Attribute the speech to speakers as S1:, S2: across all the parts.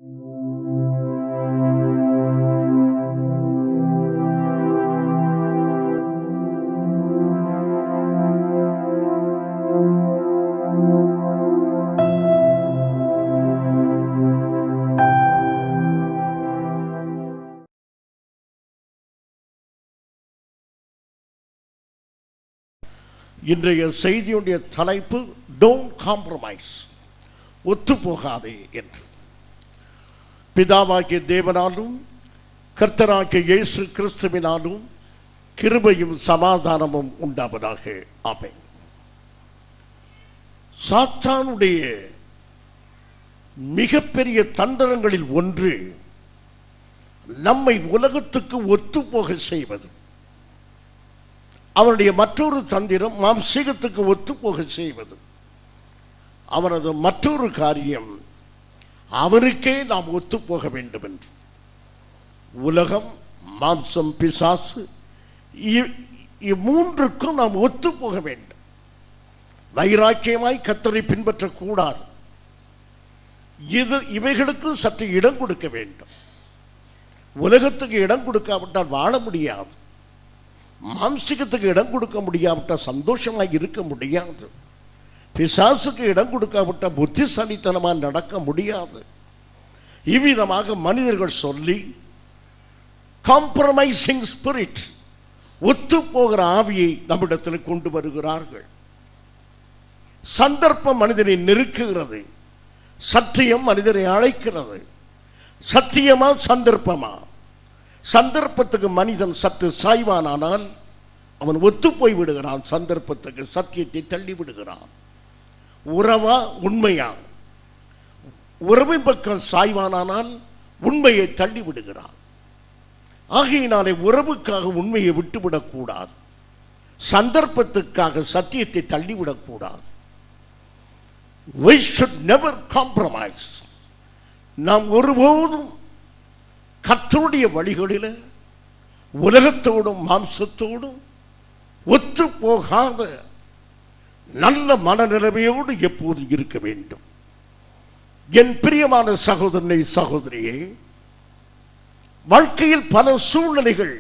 S1: இன்றைய செய்தியுடைய தலைப்பு don't compromise, ஒத்துப்போகாதே என்று. பிதாவாகிய தேவனாலும் கர்த்தராகிய இயேசு கிறிஸ்துவினாலும் கிருபையும் சமாதானமும் உண்டாவதாக. ஆமென். சாத்தானுடைய மிகப்பெரிய தந்திரங்களில் ஒன்று நம்மை உலகத்துக்கு ஒத்துப்போக செய்வது. அவனுடைய மற்றொரு தந்திரம் மாம்சீகத்துக்கு ஒத்துப்போக செய்வது. அவனது மற்றொரு காரியம் அவனுக்கே நாம் ஒத்துப்போக வேண்டும் என்று. உலகம், மாம்சம், பிசாசு இம்மூன்றுக்கும் நாம் ஒத்துப்போக வேண்டும். வைராக்கியமாய் கர்த்தரை பின்பற்றக்கூடாது. இவைகளுக்கு சற்று இடம் கொடுக்க வேண்டும். உலகத்துக்கு இடம் கொடுக்காவிட்டால் வாழ முடியாது. மாம்சிகத்துக்கு இடம் கொடுக்க முடியாவிட்டால் சந்தோஷமாக இருக்க முடியாது. பிசாசுக்கு இடம் கொடுக்காவிட்டால் புத்திசாலித்தனமாக நடக்க முடியாது. இவ்விதமாக மனிதர்கள் சொல்லி காம்ப்ரமைசிங் ஸ்பிரிட், ஒத்து போகிற ஆவியை நம்மிடத்தில் கொண்டு வருகிறார்கள். சந்தர்ப்பம் மனிதனை நெருக்குகிறது, சத்தியம் மனிதனை அழைக்கிறது. சத்தியமா சந்தர்ப்பமா? சந்தர்ப்பத்துக்கு மனிதன் சற்று சாய்வானால் அவன் ஒத்து போய் விடுகிறான், சந்தர்ப்பத்துக்கு சத்தியத்தை தள்ளி விடுகிறான். உறவா உண்மையா? உறவின் பக்கம் சாய்வானால் உண்மையை தள்ளி விடுகிறான். ஆகையினாலே உறவுக்காக உண்மையை விட்டுவிடக்கூடாது, சந்தர்ப்பத்துக்காக சத்தியத்தை தள்ளிவிடக்கூடாது. We should never compromise. நாம் ஒருபோதும் கர்த்தருடைய வழிகளில் உலகத்தோடும் மாம்சத்தோடும் ஒத்து போகாத நல்ல மனநிலைமையோடு எப்போது இருக்க வேண்டும். என் பிரியமான சகோதரனை, சகோதரியே, வாழ்க்கையில் பல சூழ்நிலைகள்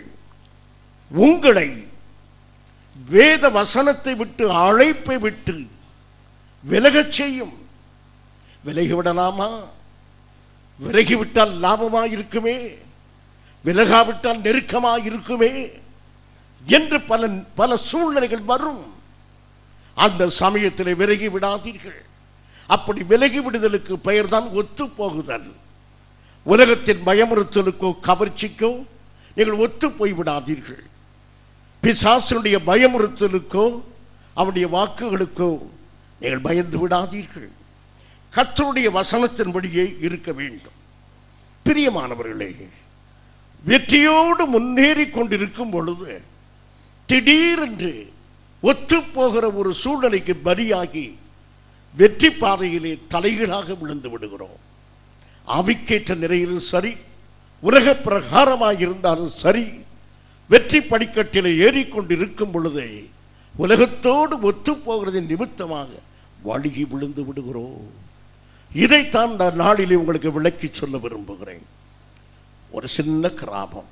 S1: உங்களை வேத வசனத்தை விட்டு, அழைப்பை விட்டு விலகச் செய்யும். விலகிவிடலாமா? விலகிவிட்டால் லாபமாக இருக்குமே, விலகாவிட்டால் நெருக்கமாக இருக்குமே என்று பல சூழ்நிலைகள் வரும். அந்த சமயத்தில் விலகி விடாதீர்கள். அப்படி விலகி விடுதலுக்கு பெயர் தான் ஒத்து போகுதல். உலகத்தின் பயமுறுத்தலுக்கோ கவர்ச்சிக்கோ நீங்கள் ஒத்து போய் விடாதீர்கள். பிசாசனுடைய பயமுறுத்தலுக்கோ அவனுடைய வாக்குகளுக்கோ நீங்கள் பயந்து விடாதீர்கள். கர்த்தருடைய வசனத்தின்படியே இருக்க வேண்டும். பிரியமானவர்களே, வெற்றியோடு முன்னேறி கொண்டிருக்கும் பொழுது திடீரென்று ஒத்து போகிற ஒரு சூழ்நிலைக்கு பலியாகி வெற்றி பாதையிலே தலைகீழாக விழுந்து விடுகிறோம். ஆவிக்கேற்ற நிலையிலும் சரி, உலக பிரகாரமாக இருந்தாலும் சரி, வெற்றி படிக்கட்டில் ஏறிக்கொண்டிருக்கும் பொழுதே உலகத்தோடு ஒத்து போகிறதின் நிமித்தமாக வழுகி விழுந்து விடுகிறோம். இதைத்தான் நான் நாளிலே உங்களுக்கு விளக்கி சொல்ல விரும்புகிறேன். ஒரு சின்ன கிராமம்.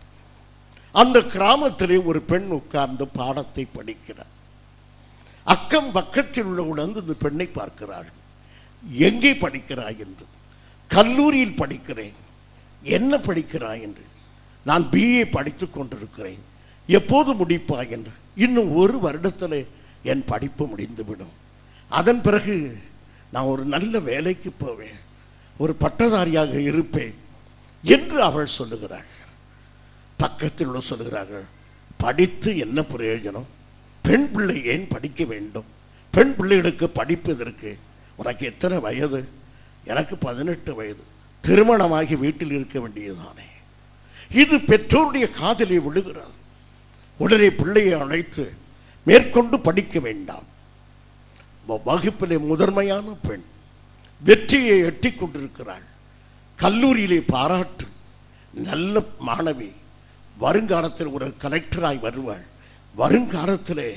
S1: அந்த கிராமத்திலே ஒரு பெண் உட்கார்ந்து பாடத்தை படிக்கிறார். அக்கம் பக்கத்தில் உள்ளவர்கள் இந்த பெண்ணை பார்க்கிறாள். எங்கே படிக்கிறாய் என்று. கல்லூரியில் படிக்கிறேன். என்ன படிக்கிறாய் என்று. நான் பிஏ படித்து கொண்டிருக்கிறேன். எப்போது முடிப்பாய் என்று. இன்னும் ஒரு வருடத்தில் என் படிப்பு முடிந்துவிடும். அதன் பிறகு நான் ஒரு நல்ல வேலைக்கு போவேன், ஒரு பட்டதாரியாக இருப்பேன் என்று அவள் சொல்லுகிறாள். பக்கத்தில் உள்ள சொல்லுகிறார்கள், படித்து என்ன பிரயோஜனம்? பெண் பிள்ளை ஏன் படிக்க வேண்டும்? பெண் பிள்ளைகளுக்கு படிப்பதற்கு உனக்கு எத்தனை வயது? எனக்கு 18 வயது. திருமணமாகி வீட்டில் இருக்க வேண்டியதுதானே. இது பெற்றோருடைய காதிலே விழுகிறது. உடனே பிள்ளையை அழைத்து மேற்கொண்டு படிக்க வேண்டாம். வகுப்பிலே முதன்மையான பெண், வெற்றியை எட்டி கொண்டிருக்கிறாள். கல்லூரியிலே பாராட்டு, நல்ல மாணவி, வருங்காலத்தில் ஒரு கலெக்டராய் வருவாள், வருங்காலத்தில்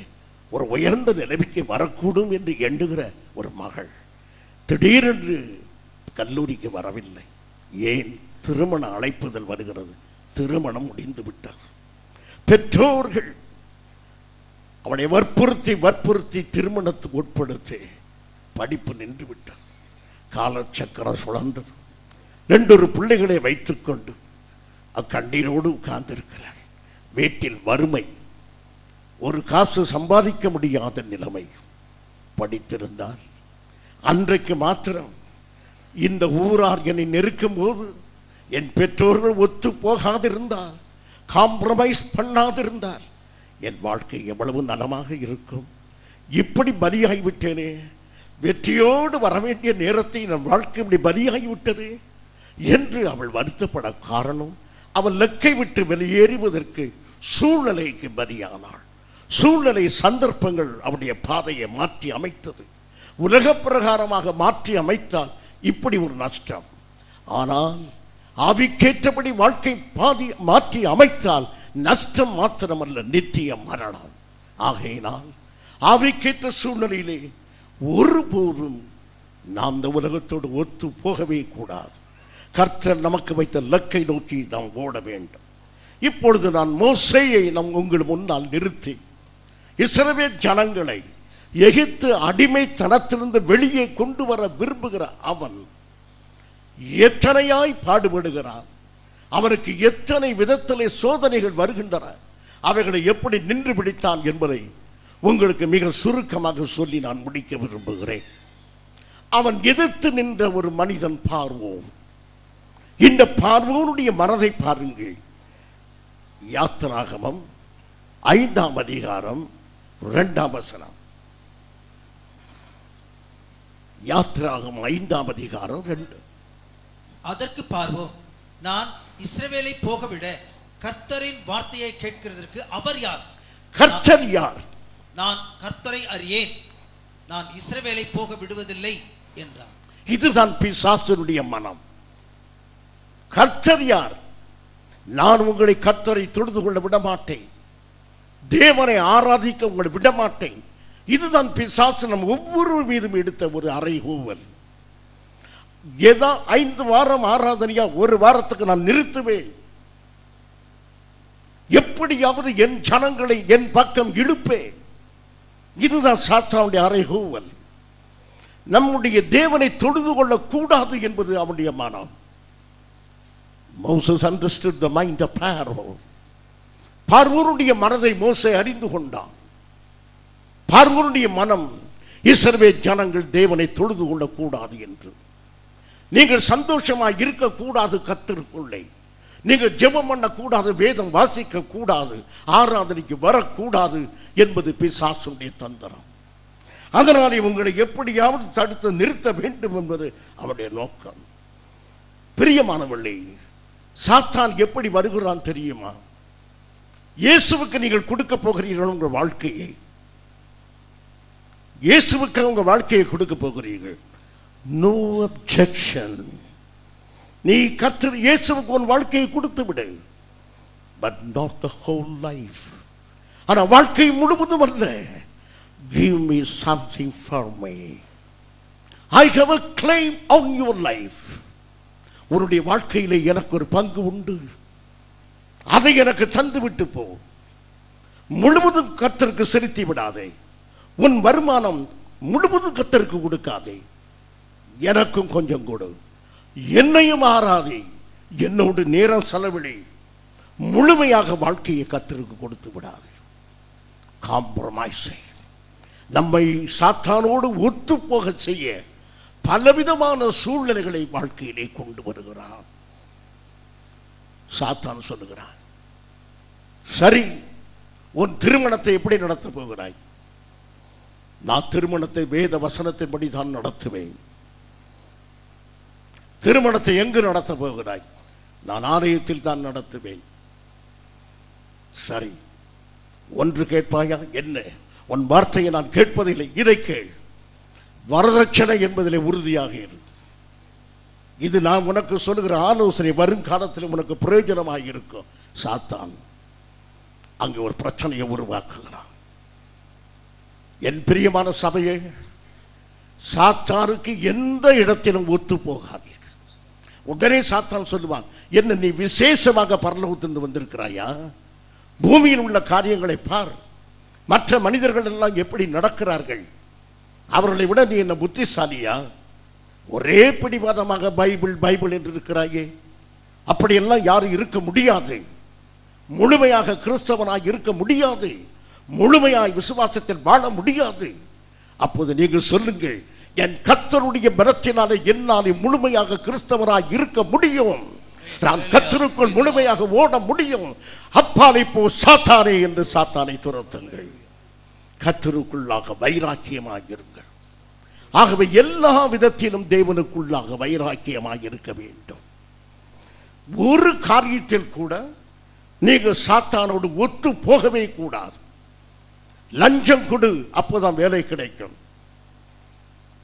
S1: ஒரு உயர்ந்த நிலைமைக்கு வரக்கூடும் என்று எண்ணுகிற ஒரு மகள் திடீரென்று கல்லூரிக்கு வரவில்லை. ஏன் திருமண அழைப்புதல் வருகிறது? திருமணம் முடிந்து விட்டது. பெற்றோர்கள் அவளை வற்புறுத்தி திருமணத்துக்கு உட்படுத்தி படிப்பு நின்று விட்டது. காலச்சக்கரம் சுழந்தது. 2 பிள்ளைகளை வைத்துக்கொண்டு அக்கண்ணீரோடு உட்கார்ந்திருக்கிறார். வீட்டில் வறுமை, ஒரு காசு சம்பாதிக்க முடியாத நிலைமை. படித்திருந்தார். அன்றைக்கு மாத்திரம் இந்த ஊரார் என்னை நெருக்கும் போது என் பெற்றோர்கள் ஒத்து போகாதிருந்தார், காம்ப்ரமைஸ் பண்ணாதிருந்தார், என் வாழ்க்கை எவ்வளவு நலமாக இருக்கும். இப்படி பலியாகிவிட்டேனே, வெற்றியோடு வரவேண்டிய நேரத்தை நம் வாழ்க்கை இப்படி பலியாகிவிட்டது என்று அவள் வருத்தப்பட காரணம், அவள் லக்கை விட்டு வெளியேறுவதற்கு சூழ்நிலைக்கு பலியானாள். சூழ்நிலை, சந்தர்ப்பங்கள் அவருடைய பாதையை மாற்றி அமைத்தது. உலக பிரகாரமாக மாற்றி அமைத்தால் இப்படி ஒரு நஷ்டம். ஆனால் ஆவிக்கேற்றபடி வாழ்க்கை மாற்றி அமைத்தால் நஷ்டம் மாத்திரமல்ல, நித்திய மரணம். ஆகையினால் ஆவிக்கேற்ற சூழ்நிலையிலே ஒருபோதும் நாம் இந்த உலகத்தோடு ஒத்து போகவே கூடாது. கர்த்தர் நமக்கு வைத்த லக்கை நோக்கி நாம் ஓட வேண்டும். இப்பொழுது நான் மோசேயை உங்கள் முன்னால் நிறுத்தி இஸ்ரவேல் ஜனங்களை எகிப்து அடிமைத்தனத்திலிருந்து வெளியே கொண்டு வர விரும்புகிற அவன் எத்தனையாய் பாடுபடுகிறான், அவனுக்கு எத்தனை விதத்திலே சோதனைகள் வருகின்றன, அவைகளை எப்படி நின்று பிடித்தான் என்பதை உங்களுக்கு மிக சுருக்கமாக சொல்லி நான் முடிக்க விரும்புகிறேன். அவன் எதிர்த்து நின்ற ஒரு மனிதன் பார்வோன். இந்த பார்வோனுடைய மனதை பாருங்கள். யாத்திராகமம் 5ஆம் அதிகாரம் 2ஆம் வசனம். யாத்திராகமம் 5ஆம் அதிகாரம் 2.
S2: அதற்கு பார்வோன், நான் இஸ்ரவேலை போகவிட கர்த்தரின் வார்த்தையை கேட்கிறதற்கு அவர் யார்?
S1: கர்த்தர் யார்?
S2: நான் கர்த்தரை அறியேன், நான் இஸ்ரவேலை போக விடுவதில்லை என்றார்.
S1: இதுதான் பிசாசனுடைய மனம். கர்த்தர் யார்? நான் உங்களை கர்த்தரை தொழுது கொள்ள விடமாட்டேன், தேவனை ஆராதிக்க உங்களை விடமாட்டேன். இதுதான் பிசாசு நம் ஒவ்வொரு மீதும் எடுத்த ஒரு அறைகூவல். ஏதா 5 வாரம் ஆராதனையா, 1 வாரத்துக்கு நான் நிறுத்துவேன், எப்படியாவது என் ஜனங்களை என் பக்கம் இழுப்பேன். இதுதான் சாத்தானுடைய அறைகூவல். நம்முடைய தேவனை தொழுது கொள்ளக்கூடாது என்பது அவனுடைய மனம். Moses understood the mind of Pharaoh. பார்வோனுடைய மனதை மோசே அறிந்து கொண்டான். பார்வோனுடைய மனம் இஸ்ரவேல் ஜனங்கள் தேவனை தொழுது கொள்ளக்கூடாது என்று. நீங்கள் சந்தோஷமாக இருக்கக்கூடாது, கர்த்தருக்குள்ளே நீங்கள் ஜெபம் பண்ணக்கூடாது, வேதம் வாசிக்க கூடாது, ஆராதனைக்கு வரக்கூடாது என்பது பிசாசுடைய தந்திரம். அதனாலே உங்களை எப்படியாவது தடுத்து நிறுத்த வேண்டும் என்பது அவனுடைய நோக்கம். பிரியமானவர்களே, சாத்தான் எப்படி வருகிறான் தெரியுமா? இயேசுவுக்கு நீங்கள் கொடுக்க போகிறீர்கள் உங்கள் வாழ்க்கையை, இயேசுவுக்கு உங்கள் வாழ்க்கையை கொடுக்க போகிறீர்கள். No objection. நீ கர்த்தர் இயேசுவுக்கு உன் வாழ்க்கையை கொடுத்து விடு, but not the whole life. ஆனால் வாழ்க்கை முழுவதும் அல்ல. Give me something for me. I have a claim on your life. உன்னுடைய வாழ்க்கையிலே எனக்கு ஒரு பங்கு உண்டு, அதை எனக்கு தந்து விட்டு போ. முழுவதும் கர்த்தருக்கு செலுத்தி விடாதே. உன் வருமானம் முழுவதும் கர்த்தருக்கு கொடுக்காதே, எனக்கும் கொஞ்சம் கொடு. என்னையும் ஆராதே, என்னோடு நேரம் செலவிழி. முழுமையாக வாழ்க்கையை கர்த்தருக்கு கொடுத்து விடாதே. காம்ப்ரமைஸ். நம்மை சாத்தானோடு ஒத்து போக செய்ய பலவிதமான சூழ்நிலைகளை வாழ்க்கையிலே கொண்டு வருகிறான். சாத்தான் சொல்லுகிறான், சரி, உன் திருமணத்தை எப்படி நடத்த போகிறாய்? நான் திருமணத்தை வேத வசனத்தின்படி தான் நடத்துவேன். திருமணத்தை எங்கு நடத்த போகிறாய்? நான் ஆலயத்தில் தான் நடத்துவேன். சரி, ஒன்று கேட்பாயா? என்ன? உன் வார்த்தையை நான் கேட்பதில்லை, இதை கேள். வரதட்சணை என்பதிலே உறுதியாக இரு. இது நான் உனக்கு சொல்லுகிற ஆலோசனை வருங்காலத்தில் உனக்கு பிரயோஜனமாக இருக்கும். சாத்தான் அங்கு ஒரு பிரச்சனையை உருவாக்குகிறான். என் பிரியமான சபையே, சாத்தானுக்கு எந்த இடத்திலும் ஒத்து போகாதீர்கள். உடனே சாத்தான் சொல்லுவான், என்ன நீ விசேஷமாக பரலோகத்திலிருந்து வந்திருக்கிறாயா? பூமியில் உள்ள காரியங்களை பார், மற்ற மனிதர்கள் எல்லாம் எப்படி நடக்கிறார்கள், அவர்களை விட நீ என்ன புத்திசாலியா? ஒரே பிடிவாதமாக பைபிள் பைபிள் என்று இருக்கிறாயே, அப்படியெல்லாம் யாரும் இருக்க முடியாது. முழுமையாக கிறிஸ்தவனாய் இருக்க முடியாது, முழுமையாய் விசுவாசத்தில் வாழ முடியாது. அப்போது நீங்கள் சொல்லுங்கள், என் கர்த்தருடைய பலத்தினாலே என்னாலே முழுமையாக கிறிஸ்தவனாய் இருக்க முடியும், நான் கர்த்தருக்குள் முழுமையாக ஓட முடியும். அப்பாலை போ சாத்தானே என்று சாத்தானை துரத்துங்கள். கர்த்தருக்குள்ளாக வைராக்கியமாக இருங்கள். ஆகவே எல்லா விதத்திலும் தேவனுக்குள்ளாக வைராக்கியமாக இருக்க வேண்டும். ஒரு காரியத்தில் கூட நீங்கள் சாத்தானோடு ஒத்து போகவே கூடாது. லஞ்சம் கொடு, அப்போதான் வேலை கிடைக்கும்.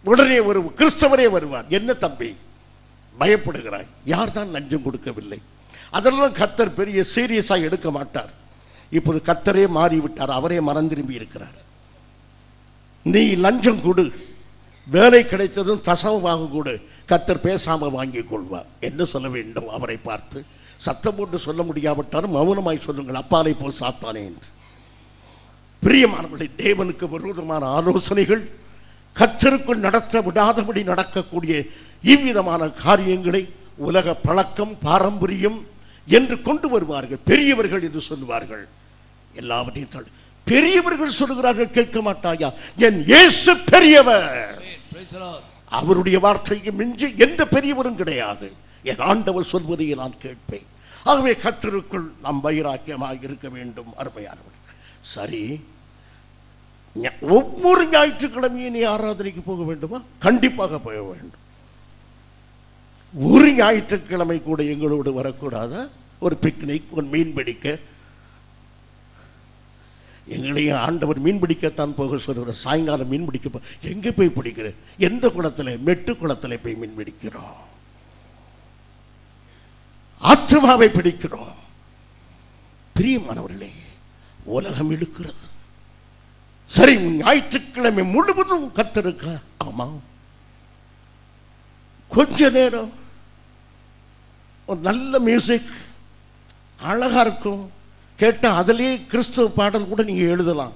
S1: உடனே ஒரு கிறிஸ்தவரே வருவார், என்ன தம்பி பயப்படுகிறாய், யார் தான் லஞ்சம் கொடுக்கவில்லை? அதெல்லாம் கர்த்தர் பெரிய சீரியஸாக எடுக்க மாட்டார். இப்போது கர்த்தரே மாறிவிட்டார், அவரே மறந்திரும்பி இருக்கிறார். நீ லஞ்சம் கொடு, வேலை கிடைத்ததும் தசமமாக கொடு, கர்த்தர் பேசாமல் வாங்கிக் கொள்வார். என்ன சொல்ல வேண்டும் அவரை பார்த்து? சத்தம் போட்டு சொல்ல முடியாவிட்டாலும் மௌனமாய் சொல்லுங்கள், அப்பாலை போ சாத்தானே என்று. பிரியமானவர்களே, தேவனுக்கு விரோதமான ஆலோசனைகள், கர்த்தருக்குள் நடத்த விடாதபடி நடக்கக்கூடிய இவ்விதமான காரியங்களை உலக பழக்கம் பாரம்பரியம் என்று கொண்டு வருவார்கள். பெரியவர்கள் என்று சொல்லுவார்கள். எல்லாவற்றையும் பெரியவர்கள் சொல்லுகிறார்கள், கேட்க மாட்டாயா? என் இயேசு பெரியவர், அவருடைய வார்த்தைக்கு மிஞ்சி எந்த பெரியவரும் கிடையாது. என் ஆண்டவர் சொல்வதை நான் கேட்பேன். ஆகவே கர்த்தருக்குள் நாம் வைராக்கியமாக இருக்க வேண்டும். அருமையானவர்கள், சரி, ஒவ்வொரு ஞாயிற்றுக்கிழமையும் நீ ஆராதனைக்கு போக வேண்டுமா? கண்டிப்பாக போக வேண்டும். ஒரு ஞாயிற்றுக்கிழமை கூட எங்களோடு வரக்கூடாதா? ஒரு பிக்னிக், ஒரு மீன் பிடிக்க. எங்களையும் ஆண்டவர் மீன் பிடிக்கத்தான் போக சொல்கிற. சாயங்காலம் மீன் பிடிக்க எங்கே போய் பிடிக்கிற? எந்த குளத்தில்? மெட்டு குளத்தில் போய் மீன் பிடிக்கிறோம். ஆத்மாவை பிடிக்கிறோம். பிரியமானவர்களே, உலகம் இழுக்கிறது. சரி, ஞாயிற்றுக்கிழமை முழுவதும் கர்த்தருக்கா? ஆமா, கொஞ்ச நேரம் ஒரு நல்ல மியூசிக் அழகா இருக்கும், கேட்டால் அதிலே கிறிஸ்துவ பாடல் கூட நீங்கள் எழுதலாம்.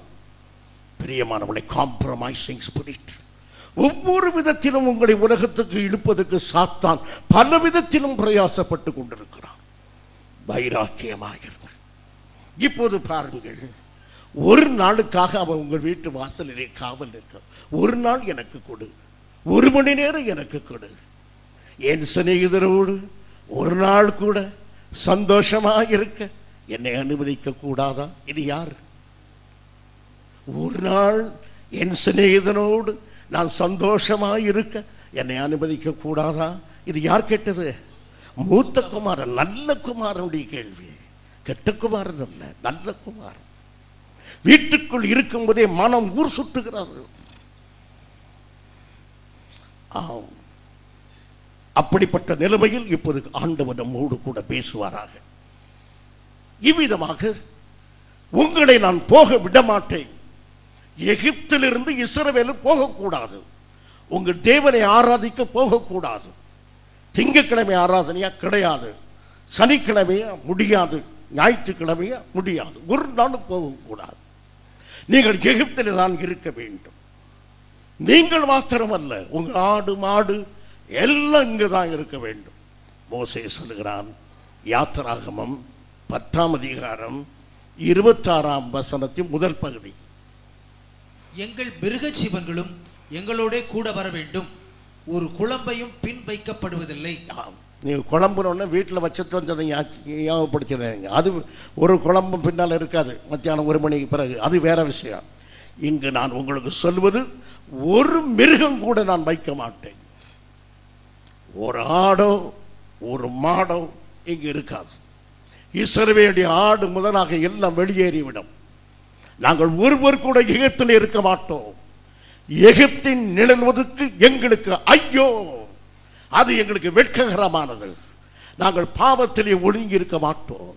S1: பிரியமானவளை, காம்ப்ரமைசிங் ஸ்பிரிட். ஒவ்வொரு விதத்திலும் உங்களை உலகத்துக்கு இழுப்பதற்கு சாத்தான் பல விதத்திலும் பிரயாசப்பட்டு கொண்டிருக்கிறான். வைராக்கியமாயிருங்கள். இப்போது பாருங்கள், ஒரு நாளுக்காக அவன் உங்கள் வீட்டு வாசலிலே காவல் இருக்க. ஒரு நாள் எனக்கு கொடு, ஒரு மணி நேரம் எனக்கு கொடு. என் சிநேகிதரோடு ஒரு நாள் கூட சந்தோஷமாக இருக்க என்னை அனுமதிக்க கூடாதா? இது யார்? ஒரு நாள் என் சிநேகிதனோடு நான் சந்தோஷமாக இருக்க என்னை அனுமதிக்க கூடாதா? இது யார் கேட்டது? மூத்த குமாரன், நல்ல குமாரனுடைய கேள்வி. கெட்ட குமாரன் அல்ல, நல்ல குமாரன். வீட்டுக்குள் இருக்கும்போதே மனம் ஊர் சுட்டுகிறது. ஆம், அப்படிப்பட்ட நிலைமையில் இப்போது ஆண்டவர் நம்மோடு கூட பேசுவாராக. இவ்விதமாக உங்களை நான் போக விடமாட்டேன். எகிப்திலிருந்து இஸ்ரவேல் போகக்கூடாது. உங்கள் தேவனை ஆராதிக்க போகக்கூடாது. திங்கட்கிழமை ஆராதனையா? கிடையாது. சனிக்கிழமையா? முடியாது. ஞாயிற்றுக்கிழமையா? முடியாது. ஒரு நாளும் போகக்கூடாது. நீங்கள் எகிப்தில் தான் இருக்க வேண்டும். நீங்கள் மாத்திரமல்ல, உங்கள் ஆடு மாடு எல்லாம் இங்கு தான் இருக்க வேண்டும். மோசே சொல்லுகிறான், யாத்திராகமம் 10ஆம் அதிகாரம் 26ஆம் வசனத்தின் முதல் பகுதி,
S2: எங்கள் மிருக ஜீவன்களும் எங்களோட கூட வர வேண்டும், ஒரு குழம்பையும் பின் வைக்கப்படுவதில்லை. நீங்கள் குழம்புனோடனே வீட்டில் வச்சுட்டு வந்ததை ஞாபகப்படுத்திடுறீங்க. அது ஒரு குழம்பும் பின்னால் இருக்காது. மத்தியானம் 1 மணிக்கு பிறகு அது வேற விஷயம். இங்கு நான் உங்களுக்கு சொல்வது, ஒரு மிருகம் கூட நான் வைக்க மாட்டேன். ஒரு ஆடோ ஒரு மாடோ இங்கு இருக்காது. இஸ்ரவேலுடைய ஆடு முதலாக எல்லாம் வெளியேறிவிடும். நாங்கள் ஒருவர் கூட எகிப்தில் இருக்க மாட்டோம். எகிப்தின் நிழல்வதற்கு எங்களுக்கு ஐயோ, அது எங்களுக்கு வெட்ககரமானது. நாங்கள் பாவத்திலே ஒழுங்கி இருக்க மாட்டோம்.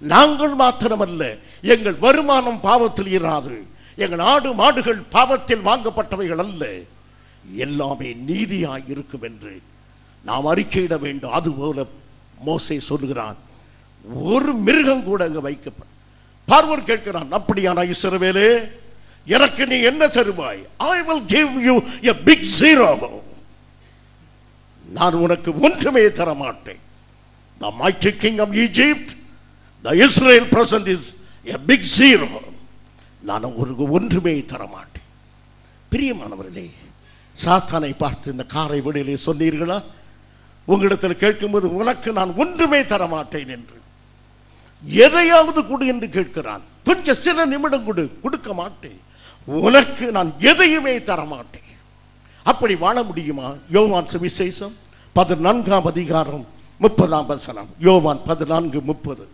S2: நாங்கள் மாத்திரமல்ல, எங்கள் வருமானம் பாவத்தில் இராது. எங்கள் ஆடு மாடுகள் பாவத்தில் வாங்கப்பட்டவைகள் அல்ல, எல்லாமே நீதியாய் இருக்கும் என்று
S1: நாம் அறிக்கையிட வேண்டும். அதுபோல மோசே சொல்லுகிறான், ஒரு மிருகம் கூட அங்கே வைக்கப்படும். பார்வோன் கேட்கிறான், அப்படியானா இஸ்ரவேலே, எனக்கு நீ என்ன தருவாய்? I will give you a big zero. நான் உனக்கு ஒன்றுமே தர மாட்டேன். The mighty king of Egypt, the Israel present is a big zero. நான் உனக்கு ஒன்றுமே தர மாட்டேன். பிரியமானவர்களே, சாத்தானை பார்த்து இந்த காரை விடையிலே சொன்னீர்களா? உங்களிடத்தில் கேட்கும்போது உனக்கு நான் ஒன்றுமே தர மாட்டேன் என்று, எதையாவது கொடு என்று கேட்கிறான். கொஞ்சம் சில நிமிடம் கொடுக்க மாட்டேன், உனக்கு நான் எதையுமே தர மாட்டேன். அப்படி வாழ முடியுமா? யோவான் சுவிசேஷம் 14ஆம் அதிகாரம் 30ஆம் வசனம். யோவான் 14:30.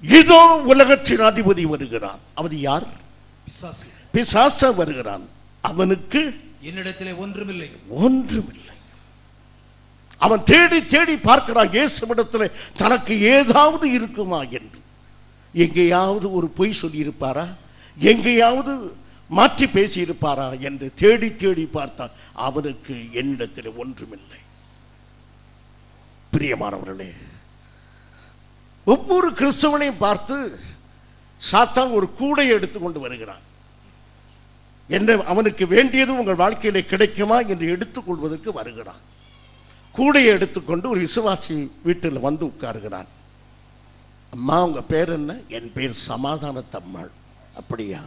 S1: இதோ உலகத்தின் அதிபதி வருகிறான். அவன் யார்? பிசாசு வருகிறான். அவனுக்கு
S2: என்னிடத்திலே ஒன்றுமில்லை.
S1: அவன் தேடி தேடி பார்க்கிறான் இயேசுவிடத்திலே தனக்கு ஏதாவது இருக்குமா என்று. எங்கேயாவது ஒரு பொய் சொல்லியிருப்பாரா, எங்கேயாவது மாற்றி பேசியிருப்பாரா என்று தேடி தேடி பார்த்தான். அவனுக்கு என்னிடத்தில் ஒன்றுமில்லை. பிரியமானவர்களே, ஒவ்வொரு கிறிஸ்தவனையும் பார்த்து சாத்தான் ஒரு கூடையை எடுத்துக்கொண்டு வருகிறான். என்ன அவனுக்கு வேண்டியது உங்கள் வாழ்க்கையிலே கிடைக்குமா என்று எடுத்துக்கொள்வதற்கு வருகிறான். கூடையை எடுத்துக்கொண்டு ஒரு விசுவாசி வீட்டில் வந்து உட்காருகிறான். அம்மா, உங்க பேர் என்ன? என் பேர் சமாதானத்தம்மாள். அப்படியா,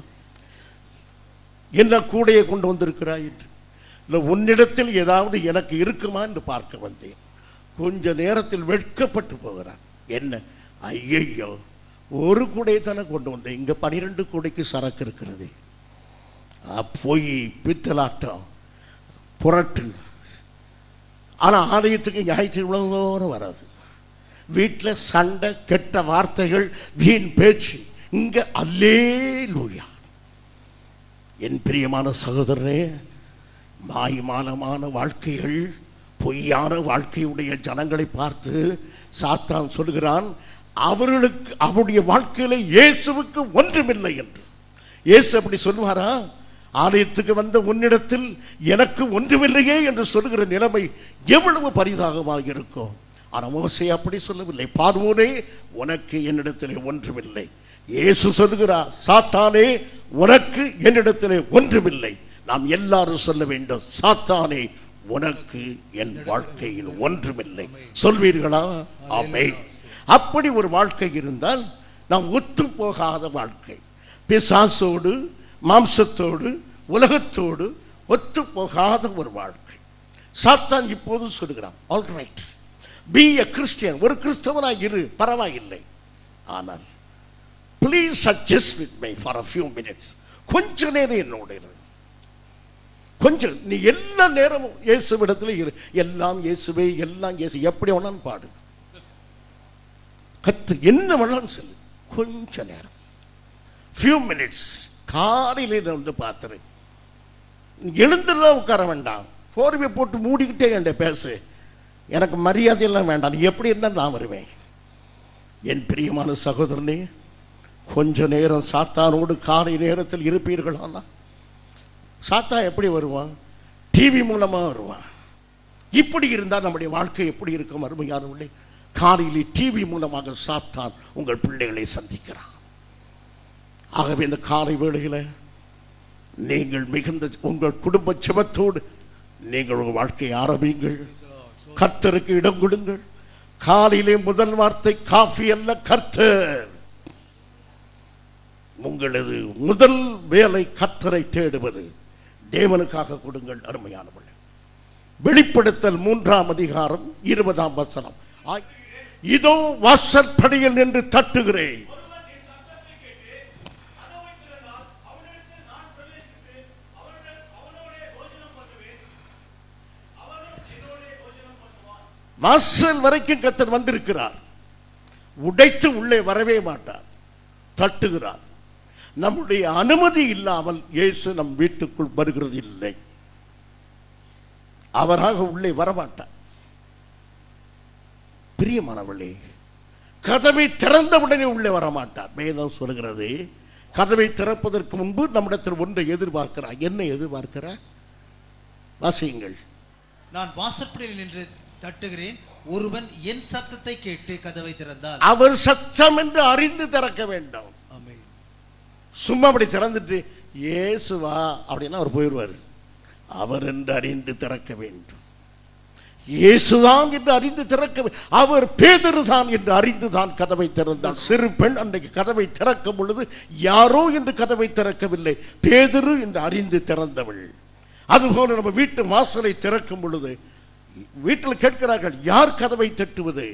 S1: என்ன கூடையை கொண்டு வந்திருக்கிறாய் என்று. இல்லை, உன்னிடத்தில் ஏதாவது எனக்கு இருக்குமா என்று பார்க்க வந்தேன். கொஞ்ச நேரத்தில் வெட்கப்பட்டு போகிறான். என்ன? ஐயையோ, ஒரு கூடையை தானே கொண்டு வந்தேன், இங்கே 12 கூடைக்கு சரக்கு இருக்கிறது. போய் பித்தலாட்டம் புரட்டு. ஆனால் ஆலயத்துக்கு ஞாயிற்றுக்கிழமை வராது. வீட்டில் சண்டை, கெட்ட வார்த்தைகள், வீண் பேச்சு. இங்கே அல்லேலூயா. என் பிரியமான சகோதரனே, மாய்மானமான வாழ்க்கைகள், பொய்யான வாழ்க்கையுடைய ஜனங்களை பார்த்து சாத்தான் சொல்கிறான், அவர்களுக்கு அவருடைய வாழ்க்கையில இயேசுவுக்கு ஒன்றுமில்லை என்று. இயேசு அப்படி சொல்லுவாரா? ஆலயத்துக்கு வந்த உன்னிடத்தில் எனக்கு ஒன்றுமில்லையே என்று சொல்லுகிற நிலைமை எவ்வளவு பரிதாபமாக இருக்கும். ஆனால் மோசே அப்படி சொல்லவில்லை. பார்வோனே, உனக்கு என்னிடத்திலே ஒன்றுமில்லை. இயேசு சொல்லுகிறார், சாத்தானே, உனக்கு என்னிடத்திலே ஒன்றுமில்லை. நாம் எல்லாரும் சொல்ல வேண்டும், சாத்தானே, உனக்கு என் வாழ்க்கையில் ஒன்றுமில்லை. சொல்வீர்களா? ஆமென். அப்படி ஒரு வாழ்க்கை இருந்தால் நாம் ஒத்து போகாத வாழ்க்கை, பிசாசோடு, மாம்சத்தோடு, உலகத்தோடு ஒத்து போகாத ஒரு வாழ்க்கை. சாத்தான் இப்போது சொல்லுகிறான், ஆல் ரைட், பி எ கிறிஸ்டியன், ஒரு கிறிஸ்தவனாய் இரு, பரவாயில்லை, ஆனால் please adjust with me for a few minutes, கொஞ்ச நேரம் என்னோடு இரு, கொஞ்சம். நீ எல்லா நேரமும் இயேசுவிடத்தில் இரு, எல்லாம் இயேசுவே, எல்லாம் இயேசு, எப்படி வேணாலும் பாடு, கத்து, என்ன வேணாலும் சொல்லு, கொஞ்ச நேரம், ஃபியூ மினிட்ஸ். காலையில் வந்து பார்த்துரு, எழுந்துலாம் உட்கார வேண்டாம், போர்வை போட்டு மூடிக்கிட்டே என்கிட்ட பேசு, எனக்கு மரியாதையெல்லாம் வேண்டாம், நீ எப்படி இருந்தால் நான் வருவேன். என் பிரியமான சகோதரனே, கொஞ்ச நேரம் சாத்தானோடு காலை நேரத்தில் இருப்பீர்களானா? சாத்தான் எப்படி வருவான்? டிவி மூலமாக வருவான். இப்படி இருந்தால் நம்முடைய வாழ்க்கை எப்படி இருக்கும்? அருமையானவர்களே, காலையிலே டிவி மூலமாக சாத்தான் உங்கள் பிள்ளைகளை சந்திக்கிறான். ஆகவே இந்த காலை வேளையில் நீங்கள் மிகுந்த உங்கள் குடும்ப ஜெபத்தோடு நீங்கள் உங்கள் வாழ்க்கையை ஆரம்பியுங்கள். கர்த்தருக்கு இடம் கொடுங்கள். காலையிலே முதல் வார்த்தை காஃபி அல்ல, கர்த்தர். உங்களது முதல் வேலை கர்த்தரை தேடுவது. தேவனுக்காக கொடுங்கள். அருமையானவர்களே, வெளிப்படுத்தல் 3ஆம் அதிகாரம் 20ஆம் வசனம். இதோ வாசற்படியில் நின்று தட்டுகிறேன், வாசல் வரைக்கும் கர்த்தர் வந்திருக்கிறார். உடைத்து உள்ளே வரவே மாட்டார், தட்டுகிறார். நம்முடைய அனுமதி இல்லாமல் இயேசு நம் வீட்டுக்குள் வருகிறது இல்லை. அவராக உள்ளே வரமாட்டார். பிரியமானவர்களே, கதவை திறந்தவுடனே உள்ளே வரமாட்டார். வேதம் சொல்கிறது, கதவை திறப்பதற்கு முன்பு நம்மிடத்தில் ஒன்றை எதிர்பார்க்கிறார். என்ன எதிர்பார்க்கிறார்? வாசியுங்கள்.
S2: நான் வாசற்படியில் நின்று தட்டுகிறேன், ஒருவன் என் சத்தத்தை கேட்டு கதவை திறந்தால்.
S1: அவர் சத்தம் என்று அறிந்து திறக்க வேண்டும்.
S2: ஆமென்.
S1: சும்மா அப்படி திறந்துட்டு இயேசுவா அப்படின்னா அவர் போயிடுவார். அவர் என்று அறிந்து திறக்க வேண்டும். இயேசுதான் என்று அறிந்து திறக்க, அவர் பேதுரு தான் என்று அறிந்துதான் கதவை திறந்தார். சிறு பெண் அன்றைக்கு கதவை திறக்கும் பொழுது யாரோ என்று கதவை திறக்கவில்லை, பேதுரு என்று அறிந்து திறந்தவள். அதுபோல நம்ம வீட்டு வாசலை திறக்கும் பொழுது வீட்டில் கேட்கிறார்கள், யார் கதவை தட்டுவது?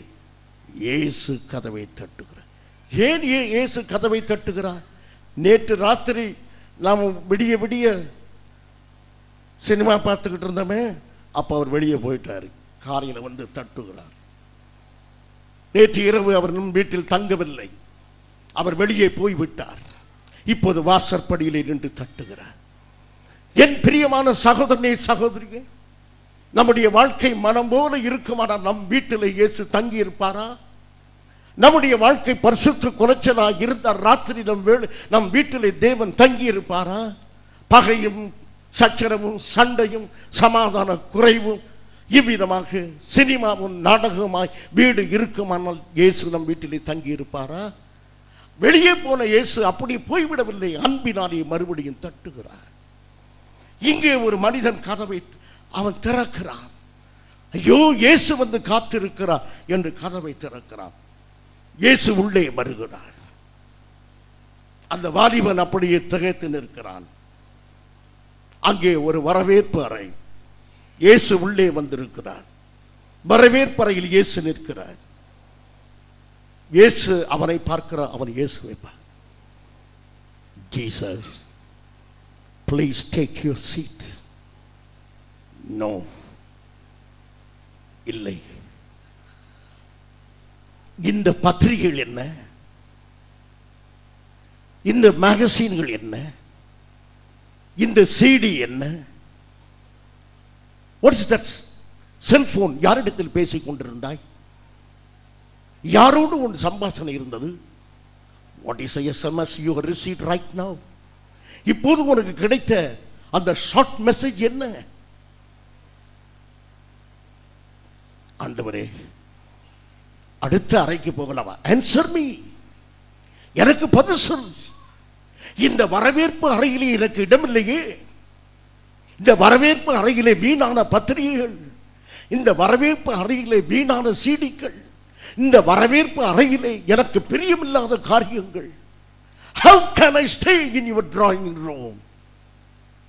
S1: இயேசு கதவை தட்டுகிறார். ஏன் இயேசு கதவை தட்டுகிறார்? நேற்று ராத்திரி நாம் விடிய விடிய சினிமா பார்த்துக்கிட்டு இருந்தோமே, அப்போ அவர் வெளியே போயிட்டார். காலையில் வந்து தட்டுகிறார். நேற்று இரவு அவர் நம் வீட்டில் தங்கவில்லை, அவர் வெளியே போய்விட்டார். இப்போது வாசற்படியிலே நின்று தட்டுகிறார். என் பிரியமான சகோதரனே, சகோதரியே, நம்முடைய வாழ்க்கை மனம் போல இருக்குமானால் நம் வீட்டில் இயேசு தங்கி இருப்பாரா? நம்முடைய வாழ்க்கை பரிசுத்த குலைச்சலாக இருந்தால் ராத்திரி நம் வீட்டிலே தேவன் தங்கி இருப்பாரா? பகையும் சச்சரவும் சண்டையும் சமாதான குறைவும் இவ்விதமாக சினிமாவும் நாடகமாய் வீடு இருக்குமானால் இயேசு நம் வீட்டிலே தங்கி இருப்பாரா? வெளியே போன இயேசு அப்படி போய்விடவில்லை, அன்பினாலே மறுபடியும் தட்டுகிறார். இங்கே ஒரு மனிதன் கதவை அவன் திறக்கிறான். ஐயோ, இயேசு வந்து காத்திருக்கிறார் என்று கதவை திறக்கிறான். இயேசு உள்ளே வருகிறார். அந்த வாலிபன் அப்படியே திகைத்து நிற்கிறான். அங்கே ஒரு வரவேற்பு அறை, இயேசு உள்ளே வந்திருக்கிறார். வரவேற்பு அறையில் இயேசு நிற்கிறார். இயேசு அவனை பார்க்கிறார். அவன் இயேசுவை பார்க்கிறார். Jesus, please take your seat. No, இல்லை. இந்த பத்திரிகைகள் என்ன? இந்த மேகசின்கள் என்ன? இந்த சிடி என்ன? What is that? செல்போன் யாரிடத்தில் பேசிக் கொண்டிருந்தாய்? யாரோடு உன் சம்பாஷணை இருந்தது? What is a SMS you have received right now? இப்போது உனக்கு கிடைத்த அந்த ஷார்ட் மெசேஜ் என்ன? ஆண்டவரே, அடுத்த அறைக்கு போகலாமா? ஆன்சர் மீ, எனக்கு பதில் சொல். இந்த வரவேற்பு அறையிலே எனக்கு இடமில்லையே. இந்த வரவேற்பு அறையிலே வீணான பத்திரிகைகள், இந்த வரவேற்பு அறையிலே வீணான சீடிகள், இந்த வரவேற்பு அறையிலே எனக்கு பிரியமில்லாத காரியங்கள். How can I stay in your drawing room?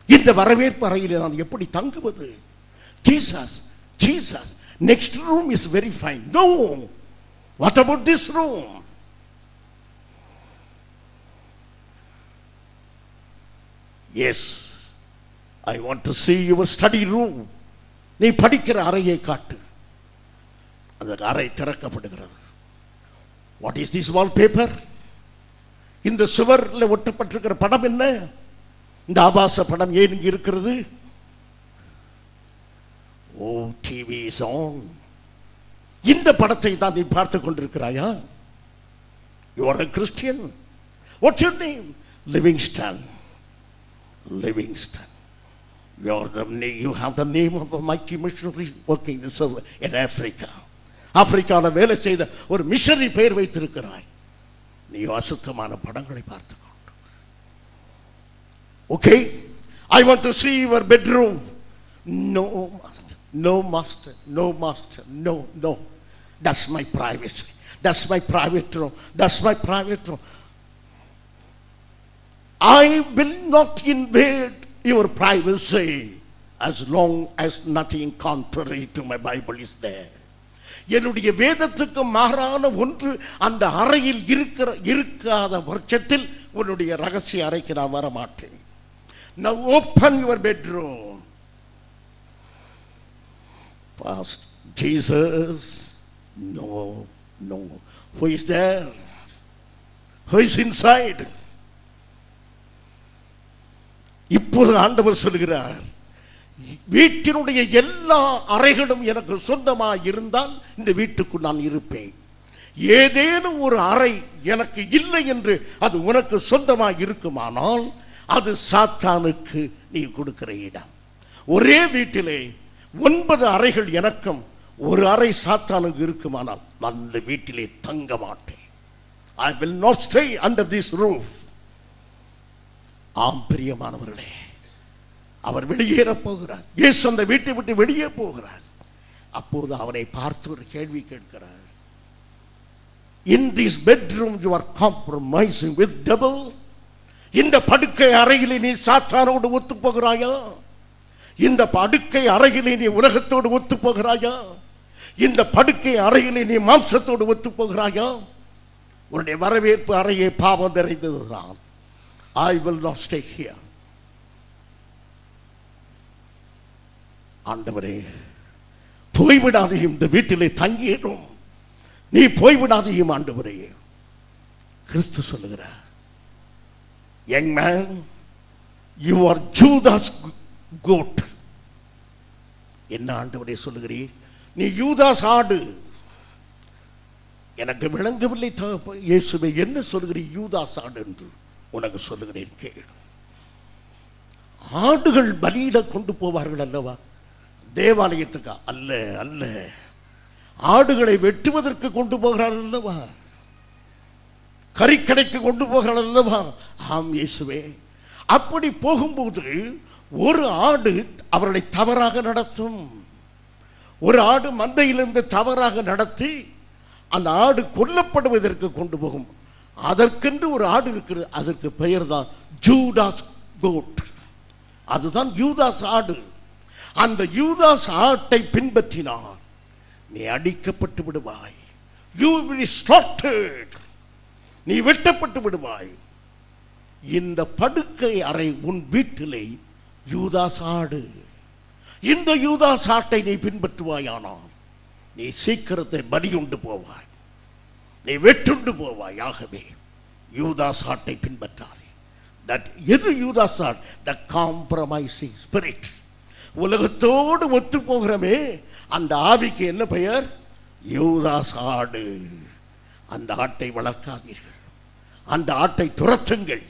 S1: இந்த வரவேற்பு அறையிலே நான் எப்படி தங்குவது? Jesus, Jesus, next room is very fine. No, what about this room? Yes, I want to see your study room. நீ படிக்கிற அறையை காட்டு. அந்த அறை திறக்கப்படுகிறது. What is this wallpaper? இந்த சுவரில் ஒட்டப்பட்டிருக்கிற படம் என்ன? இந்த ஆபாச படம் ஏன் இங்கே இருக்கிறது? ஓ, டிவி இஸ் ஆன். இந்த படத்தை தான் நீ பார்த்து கொண்டிருக்கிறாயா? You are a Christian. What's your name? Livingston. Livingston. You have the name of a mighty missionary working in Africa. ஆப்பிரிக்காவில் வேலை செய்த ஒரு மிஷனரி பெயர் வைத்திருக்கிறாய். நீ அசுத்தமான படங்களை பார்த்து கொண்டு. Okay, I want to see your bedroom. No master, no master, no master, no, no. That's my privacy. That's my private room. That's my private room. I will not invade your privacy as long as nothing contrary to my Bible is there. என்னுடைய வேதத்துக்கு மாறான ஒன்று அந்த அறையில் இருக்காத பட்சத்தில் உன்னுடைய ரகசிய அறைக்கு நான் வர மாட்டேன். Now open your bedroom. Past Jesus, no, no. Who is there? Who is inside? இப்போது ஆண்டவர் சொல்கிறார், வீட்டினுடைய எல்லா அறைகளும் எனக்கு சொந்தமாக இருந்தால் இந்த வீட்டுக்குள் நான் இருப்பேன். ஏதேனும் ஒரு அறை எனக்கு இல்லை என்று அது உனக்கு சொந்தமாக இருக்குமானால் அது சாத்தானுக்கு நீ கொடுக்கிற இடம். ஒரே வீட்டிலே 9 அறைகள் எனக்கும் ஒரு அறை சாத்தானுக்கு இருக்குமானால் நான் அந்த வீட்டிலே தங்க மாட்டேன். I will not stay under this roof. ஆம் பிரியமானவர்களே, அவர் வெளியேற போகிறார். இயேசு அந்த வீட்டை விட்டு வெளியே போகிறார். அப்போது அவரை பார்த்து ஒரு கேள்வி கேட்கிறார். In this bedroom you are compromising with devil. இந்த படுக்கை அறையிலே நீ சாத்தானோடு ஒத்து போகிறாயா? இந்த படுக்கை அறையிலே நீ உலகத்தோடு ஒத்து போகிறாயா? இந்த படுக்கை அறையிலே நீ மாம்சத்தோடு ஒத்து போகிறாயா? உன்னுடைய வரவேற்பு அறையே பாவம் நிறைந்ததுதான். I will not stay here. ஆண்டவரே, போய்விடாதையும் இந்த வீட்டிலே தங்கிடும், நீ போய்விடாதையும் ஆண்டவரே. கிறிஸ்து சொல்லுகிறார், young man, you are Judas goat. என்ன ஆண்டவரே சொல்லுகிறீர்? நீ யூதாஸ் ஆடு. எனக்கு விளங்கவில்லை இயேசுவே, என்ன சொல்லுகிறீர் யூதாஸ் ஆடு என்று? உனக்கு சொல்லுகிறேன் கேள். ஆடுகள் பலியிட கொண்டு போவார்கள் அல்லவா தேவாலயத்துக்கு? அல்ல அல்ல, ஆடுகளை வெட்டுவதற்கு கொண்டு போகிறார்கள் அல்லவா, கறிக்கடைக்கு கொண்டு போகிறார்கள் அல்லவா? ஆம் இயேசுவே. அப்படி போகும்போது ஒரு ஆடு அவர்களை தவறாக நடத்தும். ஒரு ஆடு மந்தையிலிருந்து தவறாக நடத்தி அந்த ஆடு கொல்லப்படுவதற்கு கொண்டு போகும். அதற்கென்று ஒரு ஆடு இருக்கிறது, அதற்கு பெயர் தான் ஜூடாஸ் கோட். அதுதான் யூதாஸ் ஆடு. அந்த யூதாஸ் ஆட்டை பின்பற்றினான் நீ அடிக்கப்பட்டு விடுவாய். You will be slaughtered. நீ வெட்டப்பட்டு விடுவாய். இந்த படுக்கை அறை உன் வீட்டிலே யூதாஸ் ஆடு. இந்த யூதாஸ் ஆட்டை நீ பின்பற்றுவாயானால் நீ சீக்கிரத்தை பலியுண்டு போவாய், நீ வெட்டுண்டு போவாய். ஆகவே யூதாஸ் ஆட்டை பின்பற்றாதே. எது யூதாஸ் ஆட்? த காம்ப்ரமைசிங் ஸ்பிரிட். உலகத்தோடு ஒத்து போகிறமே அந்த ஆவிக்கு என்ன பெயர்? யூதாஸ் ஆடு. அந்த ஆட்டை வளர்க்காதீர்கள், அந்த ஆட்டை துரத்துங்கள்.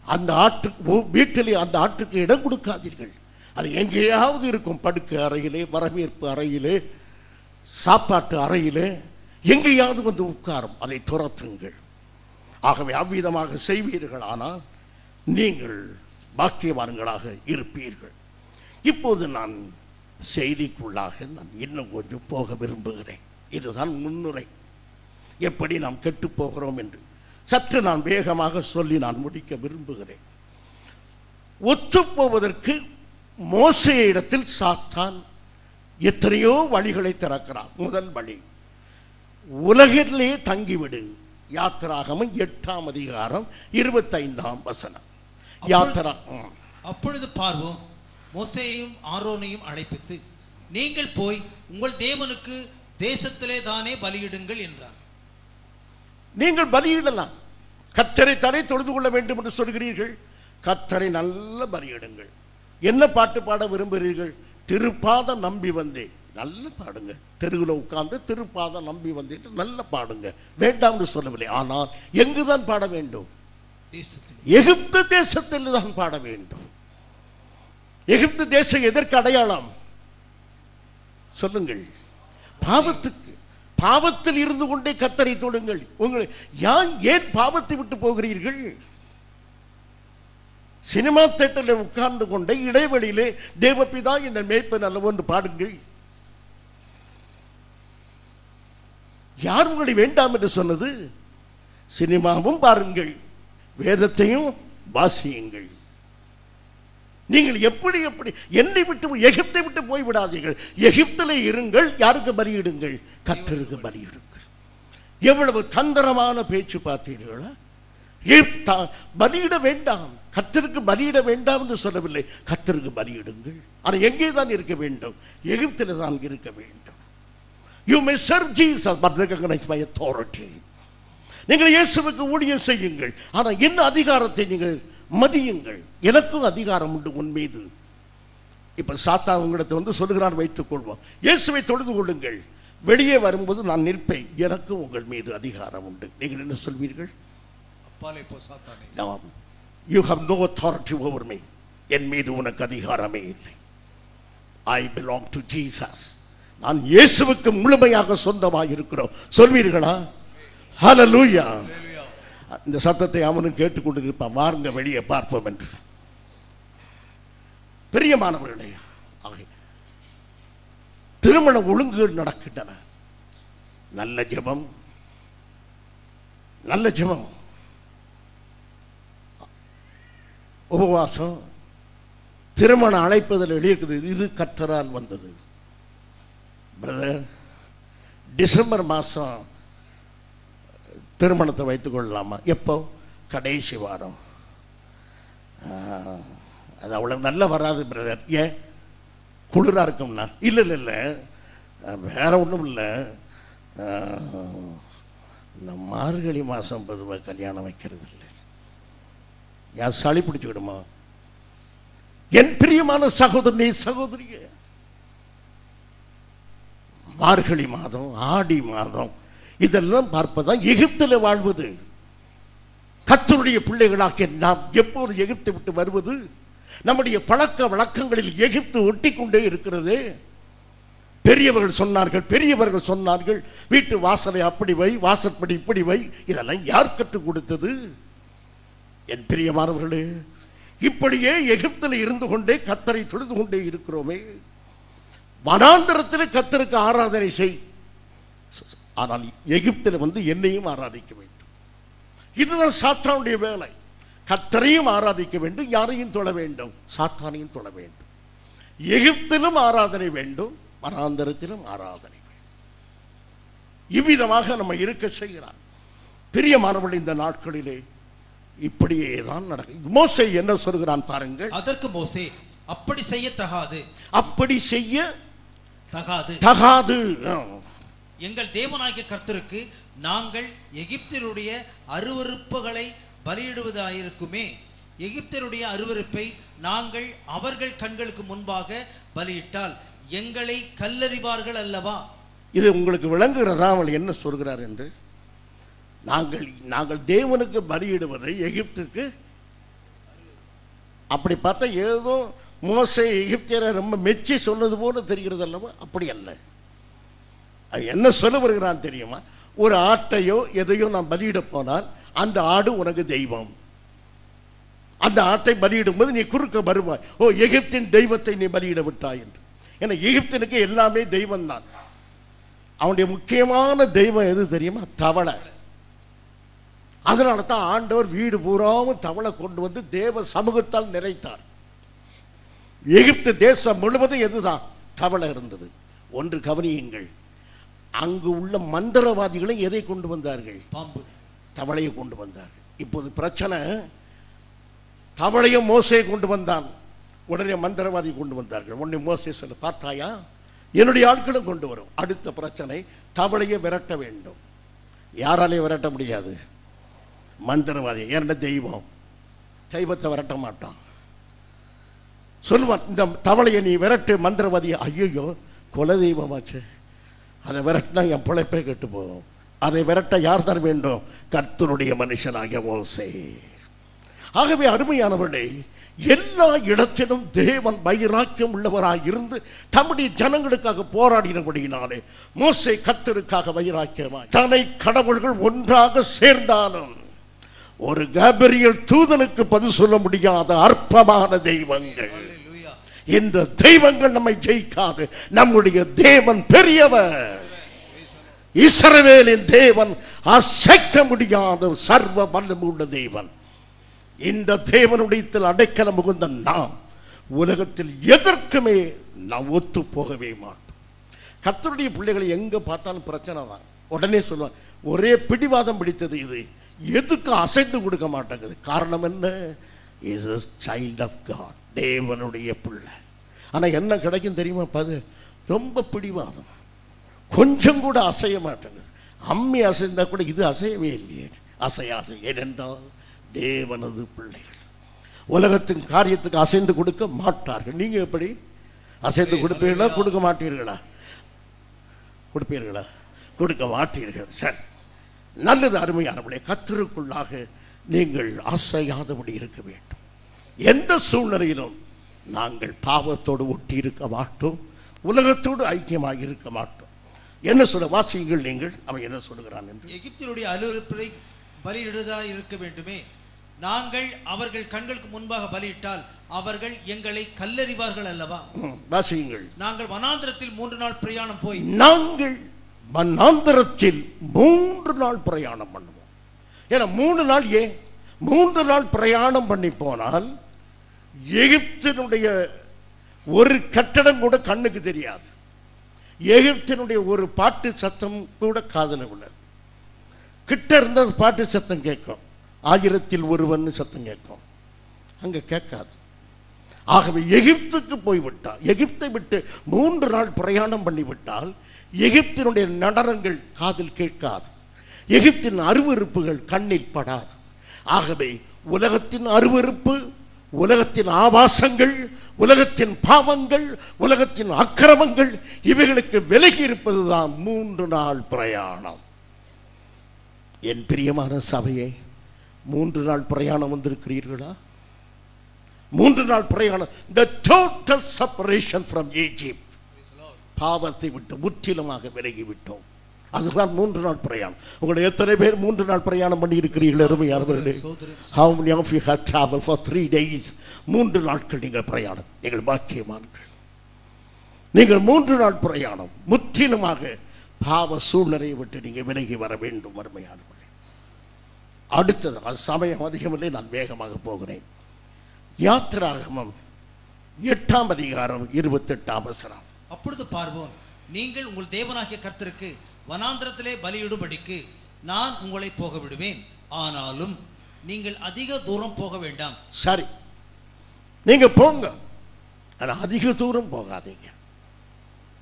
S1: அந்த ஆட்டுக்கு வீட்டிலே அந்த ஆட்டுக்கு இடம் கொடுக்காதீர்கள். அது எங்கேயாவது இருக்கும், படுக்கை அறையிலே, வரவேற்பு அறையிலே, சாப்பாட்டு அறையிலே, எங்கேயாவது வந்து உட்காரும். அதை துரத்துங்கள். ஆகவே அவ்விதமாக செய்வீர்கள், ஆனால் நீங்கள் பாக்கியவான்களாக இருப்பீர்கள். இப்போது நான் செய்திக்குள்ளாக நான் இன்னும் கொஞ்சம் போக விரும்புகிறேன். இதுதான் முன்னுரை, எப்படி நாம் கெட்டு போகிறோம் என்று சற்று நான் வேகமாக சொல்லி நான் முடிக்க விரும்புகிறேன். ஒத்துப்போவதற்கு மோசே இடத்தில் சாத்தான் எத்தனையோ வழிகளை திறக்கிறான். முதல் வழி, உலகிலே தங்கிவிடு. யாத்திராகமம் 8ஆம் அதிகாரம் 25ஆம் வசனம்.
S2: அப்பொழுது பார்வோன் மோசேயையும் ஆரோனையும் அழைப்பித்து, நீங்கள் போய் உங்கள் தேவனுக்கு தேசத்திலே தானே பலியிடுங்கள் என்றார்.
S1: நீங்கள் பலியிடலாம், கர்த்தரை தானே தொழுது கொள்ள வேண்டும் என்று சொல்கிறீர்கள். கர்த்தரை நல்ல பலியிடுங்கள். என்ன பாட்டு பாட விரும்புகிறீர்கள்? திருப்பாதம் நம்பி வந்தேன். நல்ல பாடுங்க. தெருவில் உட்கார்ந்து திருப்பாதம் நம்பி வந்தேன் நல்ல பாடுங்க, வேண்டாம் என்று சொல்லவில்லை. ஆனால் எங்குதான் பாட வேண்டும்? எகிப்து தேசத்தில் தான் பாட வேண்டும். எகிப்து தேசம் எதற்கு அடையாளம் சொல்லுங்கள்? பாவத்துக்கு. பாவத்தில் இருந்து கொண்டே கர்த்தரை தொழுங்கள். உங்களை ஏன் பாவத்தை விட்டு போகிறீர்கள்? சினிமா தியேட்டரில் உட்கார்ந்து கொண்டே இடைவெளியிலே தேவபிதா இந்த மேய்ப்பன் அல்லவென்று பாடுங்கள். யார் உங்களை வேண்டாம் என்று சொன்னது? சினிமாவும் பாருங்கள், வேதத்தையும் வாசியுங்கள். நீங்கள் எப்படி என்னை விட்டு எகிப்தை விட்டு போய்விடாதீர்கள். எகிப்திலே இருங்கள். யாருக்கு பலியிடுங்கள்? கர்த்தருக்கு பலியிடுங்கள். எவ்வளவு தந்திரமான பேச்சு பார்த்தீர்களா? பலியிட வேண்டாம், கர்த்தருக்கு பலியிட வேண்டாம் என்று சொல்லவில்லை. கர்த்தருக்கு பலியிடுங்கள். ஆனால் எங்கே தான் இருக்க வேண்டும்? எகிப்தில் தான் இருக்க வேண்டும். You may serve Jesus but recognize my authority. நீங்கள் இயேசுவுக்கு ஊழியம் செய்யுங்கள், ஆனால் என்ன அதிகாரத்தை நீங்கள் மதியுங்கள். எனக்கும் அதிகாரம் உண்டு உன் மீது. இப்ப சாத்தான் உங்களிடத்தில் வந்து சொல்லுகிறான், வைத்துக் கொள்வோம், இயேசுவை தொழுது கொள்ளுங்கள், வெளியே வரும்போது நான் நிற்பேன், எனக்கும் உங்கள் மீது அதிகாரம் உண்டு. நீங்கள் என்ன சொல்வீர்கள்?
S2: அப்பாலே போ சாத்தானே.
S1: You have no authority over me. என் மீது உனக்கு அதிகாரமே இல்லை. I belong to Jesus. நான் இயேசுவுக்கு முழுமையாக சொந்தமாக இருக்கிறோம் சொல்வீர்களா? ஹல்லேலூயா. இந்த சத்தத்தை அவனும் கேட்டுக்கொண்டு இருப்பான். வாருங்க வெளியே பார்ப்போம் என்று. பிரியமானவர்களே, திருமண ஒழுங்குகள் நடக்கின்றன. நல்ல ஜெபம், நல்ல ஜெபம், உபவாசம், திருமண அழைப்பதில் எழுதியிருக்குது. இது கர்த்தரால் வந்தது. பிரதர், டிசம்பர் மாதம் திருமணத்தை வைத்துக் கொள்ளலாமா? எப்போ? கடைசி வாரம். அது அவ்வளோ நல்லா வராது பிரதர். ஏன்? குளிராக இருக்கும்னா? இல்லை இல்லை இல்லை, வேற ஒன்றும் இல்லை. இந்த மார்கழி மாதம் பொதுவாக கல்யாணம் வைக்கிறது இல்லை. யார் சளி பிடிச்சுக்கிடுமா? என் பிரியமான சகோதரனே சகோதரிய, மார்கழி மாதம், ஆடி மாதம் இதெல்லாம் பார்ப்பதான் எகிப்தில் வாழ்வது. கர்த்தருடைய பிள்ளைகளாக நாம் எப்போது எகிப்தை விட்டு வருவது? நம்முடைய பழக்க வழக்கங்களில் எகிப்து ஒட்டி கொண்டே இருக்கிறது. பெரியவர்கள் சொன்னார்கள் வீட்டு வாசலை அப்படி வை, வாசற்படி இப்படி வை. இதெல்லாம் யார் கற்றுக் கொடுத்தது? என் பிரியமானவர்களே, இப்படியே எகிப்தில் இருந்து கொண்டே கர்த்தரை தொழுது கொண்டே இருக்கிறோமே. வனாந்தரத்தில் கர்த்தருக்கு ஆராதனை செய், ஆனால் எகிப்தில் வந்து என்னையும் ஆராதிக்க வேண்டும். இதுதான் சாத்தானுடைய வேலை. கர்த்தரையும் ஆராதிக்க வேண்டும், யாரையும் தொழ வேண்டும்? சாத்தானையும் தொழ வேண்டும். எகிப்திலும் ஆராதனை வேண்டும், வனாந்தரத்திலும் ஆராதனை வேண்டும். இவ்விதமாக நம்ம இருக்க செய்கிறார். பிரியமானவர்கள், இந்த நாட்களிலே இப்படியே தான் நடக்கும். மோசே என்ன சொல்கிறான் பாருங்கள்.
S2: அதற்கு மோசே, அப்படி செய்ய தகாது,
S1: அப்படி செய்ய
S2: தகாது. எங்கள் தேவனாகிய கர்த்தருக்கு நாங்கள் எகிப்தியருடைய அருவருப்புகளை பலியிடுவதாயிருக்குமே. எகிப்தியருடைய அருவருப்பை நாங்கள் அவர்கள் கண்களுக்கு முன்பாக பலியிட்டால் எங்களை கல்லறிவார்கள் அல்லவா?
S1: இது உங்களுக்கு விளங்குகிறதா அவள் என்ன சொல்கிறார் என்று? நாங்கள் தேவனுக்கு பலியிடுவதை எகிப்துக்கு, அப்படி பார்த்தா ஏதோ மோசே எகிப்தியரை ரொம்ப மெச்சி சொன்னது போல தெரிகிறது அல்லவா? அப்படி அல்ல. அது என்ன சொல்ல வருகிறான் தெரியுமா? ஒரு ஆட்டையோ எதையோ நான் பலியிட போனால் அந்த ஆடு உனக்கு தெய்வம். அந்த ஆட்டை பலியிடும் போது நீ குறுக்க வருவாய், ஓ எகிப்தின் தெய்வத்தை நீ பலியிட விட்டாய் என்று. ஏன்னா எகிப்தினுக்கு எல்லாமே தெய்வம் தான். அவனுடைய முக்கியமான தெய்வம் எது தெரியுமா? தவளை. அதனால தான் ஆண்டவர் வீடு பூராவும் தவளை கொண்டு வந்து தேவ சமூகத்தால் நிறைத்தார். எகிப்து தேசம் முழுவதும் எதுதான்? தவளை இருந்தது. ஒன்று கவனியுங்கள், அங்கு உள்ள மந்திரவாதிகளை எதை கொண்டு வந்தார்கள்?
S2: பாம்பு,
S1: தவளையை கொண்டு வந்தார்கள். இப்போது பிரச்சனை, தவளையை மோசே கொண்டு வந்தான், உடனே மந்திரவாதி கொண்டு வந்தார்கள். உடனே மோசே சொல்ல, பார்த்தாயா, என்னுடைய ஆட்களும் கொண்டு வரும். அடுத்த பிரச்சனை, தவளையை விரட்ட வேண்டும். யாராலையும் விரட்ட முடியாது, மந்திரவாதி. என்ன தெய்வம், தெய்வத்தை விரட்ட மாட்டான். சொல்லுவான், இந்த தவளையை நீ விரட்டு. மந்திரவாதி, ஐயோ குல தெய்வமாச்சு, அதை விரட்டினா என் பிழைப்பே கெட்டு போகும். அதை விரட்ட யார் தான் வேண்டும்? கர்த்தருடைய மனுஷனாகிய மோசே. ஆகவே அருமையானவர்களே, எல்லா இடத்திலும் தேவன் வைராக்கியம் உள்ளவராய் இருந்து தம்முடைய ஜனங்களுக்காக போராடினபடியினாலே மோசே கர்த்தருக்காக வைராக்கியமாய், தன்னை கடவுள்கள் ஒன்றாக சேர்ந்தாலும் ஒரு காபிரியல் தூதனுக்கு பதில் சொல்ல முடியாத அற்பமான தெய்வங்கள். இந்த தெய்வங்கள் நம்மை ஜெயிக்காது. நம்முடைய தேவன் பெரியவர். இஸ்ரவேலின் தேவன் அசைக்க முடியாத சர்வ வல்லமை உள்ள தேவன். இந்த தேவனுடைய அடைக்கலம் மிகுந்த நாம் உலகத்தில் எதற்குமே நாம் ஒத்து போகவே மாட்டோம். கர்த்தருடைய பிள்ளைகளை எங்க பார்த்தாலும் பிரச்சனை தான். உடனே சொல்லுவார், ஒரே பிடிவாதம் பிடித்தது இது, எதுக்கு அசைந்து கொடுக்க மாட்டேங்குது. காரணம் என்ன? Is a child of God, தேவனுடைய பிள்ளை. ஆனால் என்ன கிடைக்கும் தெரியுமா? ரொம்ப பிடிவாதம், கொஞ்சம் கூட அசைய மாட்டேங்குது. அம்மி அசைந்தா கூட இது அசையவே இல்லையே, அசையாது. ஏனென்றால் தேவனது பிள்ளைகள் உலகத்தின் காரியத்துக்கு அசைந்து கொடுக்க மாட்டார்கள். நீங்க எப்படி அசைந்து கொடுப்பீர்களா, கொடுக்க மாட்டீர்களா? கொடுப்பீர்களா? கொடுக்க மாட்டீர்கள். சரி, நல்லது. அருமையானவர்களே, கர்த்தருக்குள்ளாக நீங்கள் அசையாதபடி இருக்க வேண்டும். எந்த சூழ்நிலையிலும் நாங்கள் பாவத்தோடு ஒட்டி இருக்க மாட்டோம், உலகத்தோடு ஐக்கியமாக இருக்க மாட்டோம். என்ன சொல்ல வாசியுங்கள் நீங்கள். அவன் என்ன சொல்லுகிறான் என்று.
S2: எகிப்தினுடைய அலுவலப்பை பலியிடுதா இருக்க வேண்டுமே, நாங்கள் அவர்கள் கண்களுக்கு முன்பாக பலியிட்டால் அவர்கள் எங்களை கல்லறிவார்கள் அல்லவா?
S1: வாசியுங்கள்.
S2: நாங்கள் வனாந்திரத்தில் 3 நாள் பிரயாணம் போய்
S1: நாங்கள் வனாந்திரத்தில் 3 நாள் பிரயாணம் பண்ணுவோம். ஏன்னா 3 நாள், ஏன் 3 நாள் பிரயாணம் பண்ணி போனால் எகிப்தினுடைய ஒரு கட்டடம் கூட கண்ணுக்கு தெரியாது. எகிப்தினுடைய ஒரு பாட்டு சத்தம் கூட காதல உள்ளது. கிட்ட இருந்த பாட்டு சத்தம் கேட்கும், 1000 ஒருவன் சத்தம் கேட்கும், அங்க கேட்காது. ஆகவே எகிப்துக்கு போய்விட்டால், எகிப்தை விட்டு 3 நாள் பிரயாணம் பண்ணிவிட்டால் எகிப்தினுடைய நடனங்கள் காதில் கேட்காது, எகிப்தின் அருவருப்புகள் கண்ணில் படாது. ஆகவே உலகத்தின் அருவருப்பு, உலகத்தின் ஆபாசங்கள், உலகத்தின் பாவங்கள், உலகத்தின் அக்கிரமங்கள், இவைகளுக்கு விலகி இருப்பதுதான் 3 நாள் பிரயாணம். என் பிரியமான சபையே, 3 நாள் பிரயாணம் வந்திருக்கிறீர்களா? 3 நாள் பிரயாணம். The total separation from Egypt. பாவத்தை விட்டு முற்றிலுமாக விலகி விட்டோம். அதுதான் 3 நாள் பிரயாணம். உங்களை எத்தனை பேர் 3 நாள் பிரயாணம் பண்ணி இருக்கிறீர்கள்? அருமையானவர்களே, how many of you have traveled for 3 days? 3 நாட்கள் நீங்கள் பிரயாணம். நீங்கள் பாக்கியமானவர்கள். நீங்கள் 3 நாள் பிரயாணம் முற்றிலுமாக பாவ சூழ்நிலையை விட்டு நீங்கள் விலகி வர வேண்டும். அருமையானவர்களே, அடுத்தது, அது சமயம் அதிகமில்லை, நான் வேகமாக போகிறேன். யாத்திராகமம் 8ஆம் அதிகாரம் 28ஆம் வசனம்.
S2: அப்பொழுது பார்வோன், நீங்கள் உங்கள் தேவனாகிய கர்த்தருக்கு வனாந்திரத்திலே பலியிடும்படிக்கு நான் உங்களை போக விடுவேன், ஆனாலும் நீங்கள் அதிக தூரம் போக வேண்டாம்.
S1: சரி, நீங்க போங்க, ஆனா அதிக தூரம் போகாதீங்க.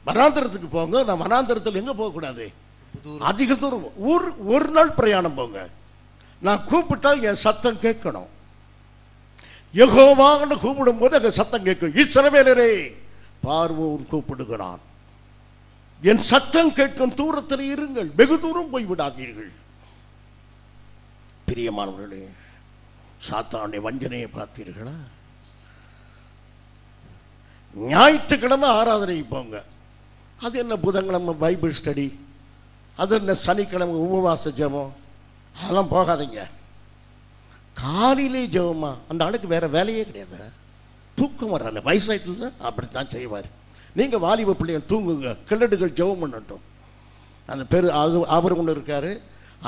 S1: வனாந்திரத்துக்கு போங்க. நான் வனாந்திரத்தில் எங்க போக கூடாது? அதிக தூரம். ஒரு நாள் பிரயாணம் போங்க. நான் கூப்பிட்டா என் சத்தம் கேட்கணும். யெகோவான்னு கூப்பிடும் போது அங்க சத்தம் கேட்கும். இஸ்ரவேலரே, பார்வோன் கூப்பிடுகிறான், என் சத்தம் கேட்கும் தூரத்தில் இருங்கள், வெகு தூரம் போய் விடாதீர்கள். பிரியமானவர்களே, சாத்தானுடைய வஞ்சனையை பார்த்தீர்களா? ஞாயிற்றுக்கிழமை ஆராதனைக்கு போங்க. அது என்ன புதன்கிழமை பைபிள் ஸ்டடி, அது என்ன சனிக்கிழமை உபவாச ஜெபம், அதெல்லாம் போகாதீங்க. காலையிலே ஜெபமா? அந்த ஆளுக்கு வேற வேலையே கிடையாது, தூக்கம் வராது. வயசாயிட்டு அப்படித்தான் செய்வார். நீங்கள் வாலிப பிள்ளைகள் தூங்குங்க, கிழடுகள் ஜெபம் பண்ணட்டும். அந்த பேர் அவர் ஒன்று இருக்கார்,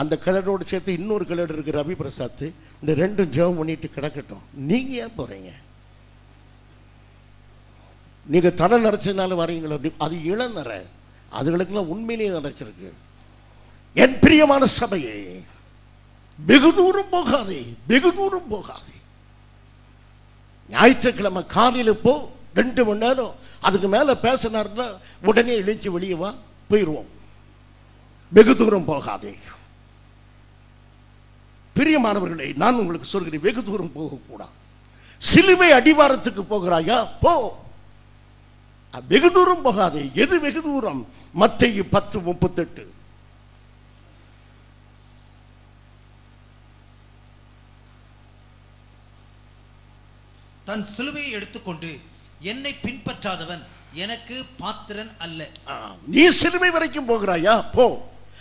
S1: அந்த கிழடோடு சேர்த்து இன்னொரு கிழடு இருக்கு, ரவி பிரசாத். இந்த 2 ஜெபம் பண்ணிட்டு கிடக்கட்டும். நீங்கள் ஏன் போகிறீங்க? நீங்கள் தடை நிறைச்சதுனால வரீங்களா? அது இளநரை, அதுகளுக்கெல்லாம் உண்மையிலேயே நிறைச்சிருக்கு. என் பிரியமான சபையே, வெகு தூரம் போகாதே, வெகு தூரம் போகாதே. ஞாயிற்றுக்கிழமை காலையில் போ, 2 மணி நேரம். அதுக்கு மேலே பேசினார்னா உடனே இழிச்சு வெளியே வா, போயிடுவோம். வெகு தூரம் போகாதே. பிரியமானவர்களே, நான் உங்களுக்கு சொல்கிறேன், வெகு தூரம் போகக்கூடாது. சிலுவை அடிவாரத்துக்கு போகிறாயா? போ, வெகு தூரம் போகாதே. எது வெகு தூரம்? மத்தேயு 10:38.
S2: தன் சிலுவையை எடுத்துக்கொண்டு என்னை பின்பற்றாதவன் எனக்கு பாத்திரன் அல்ல.
S1: நீ சிலுவை வரைக்கும் போகிறாயா? போ,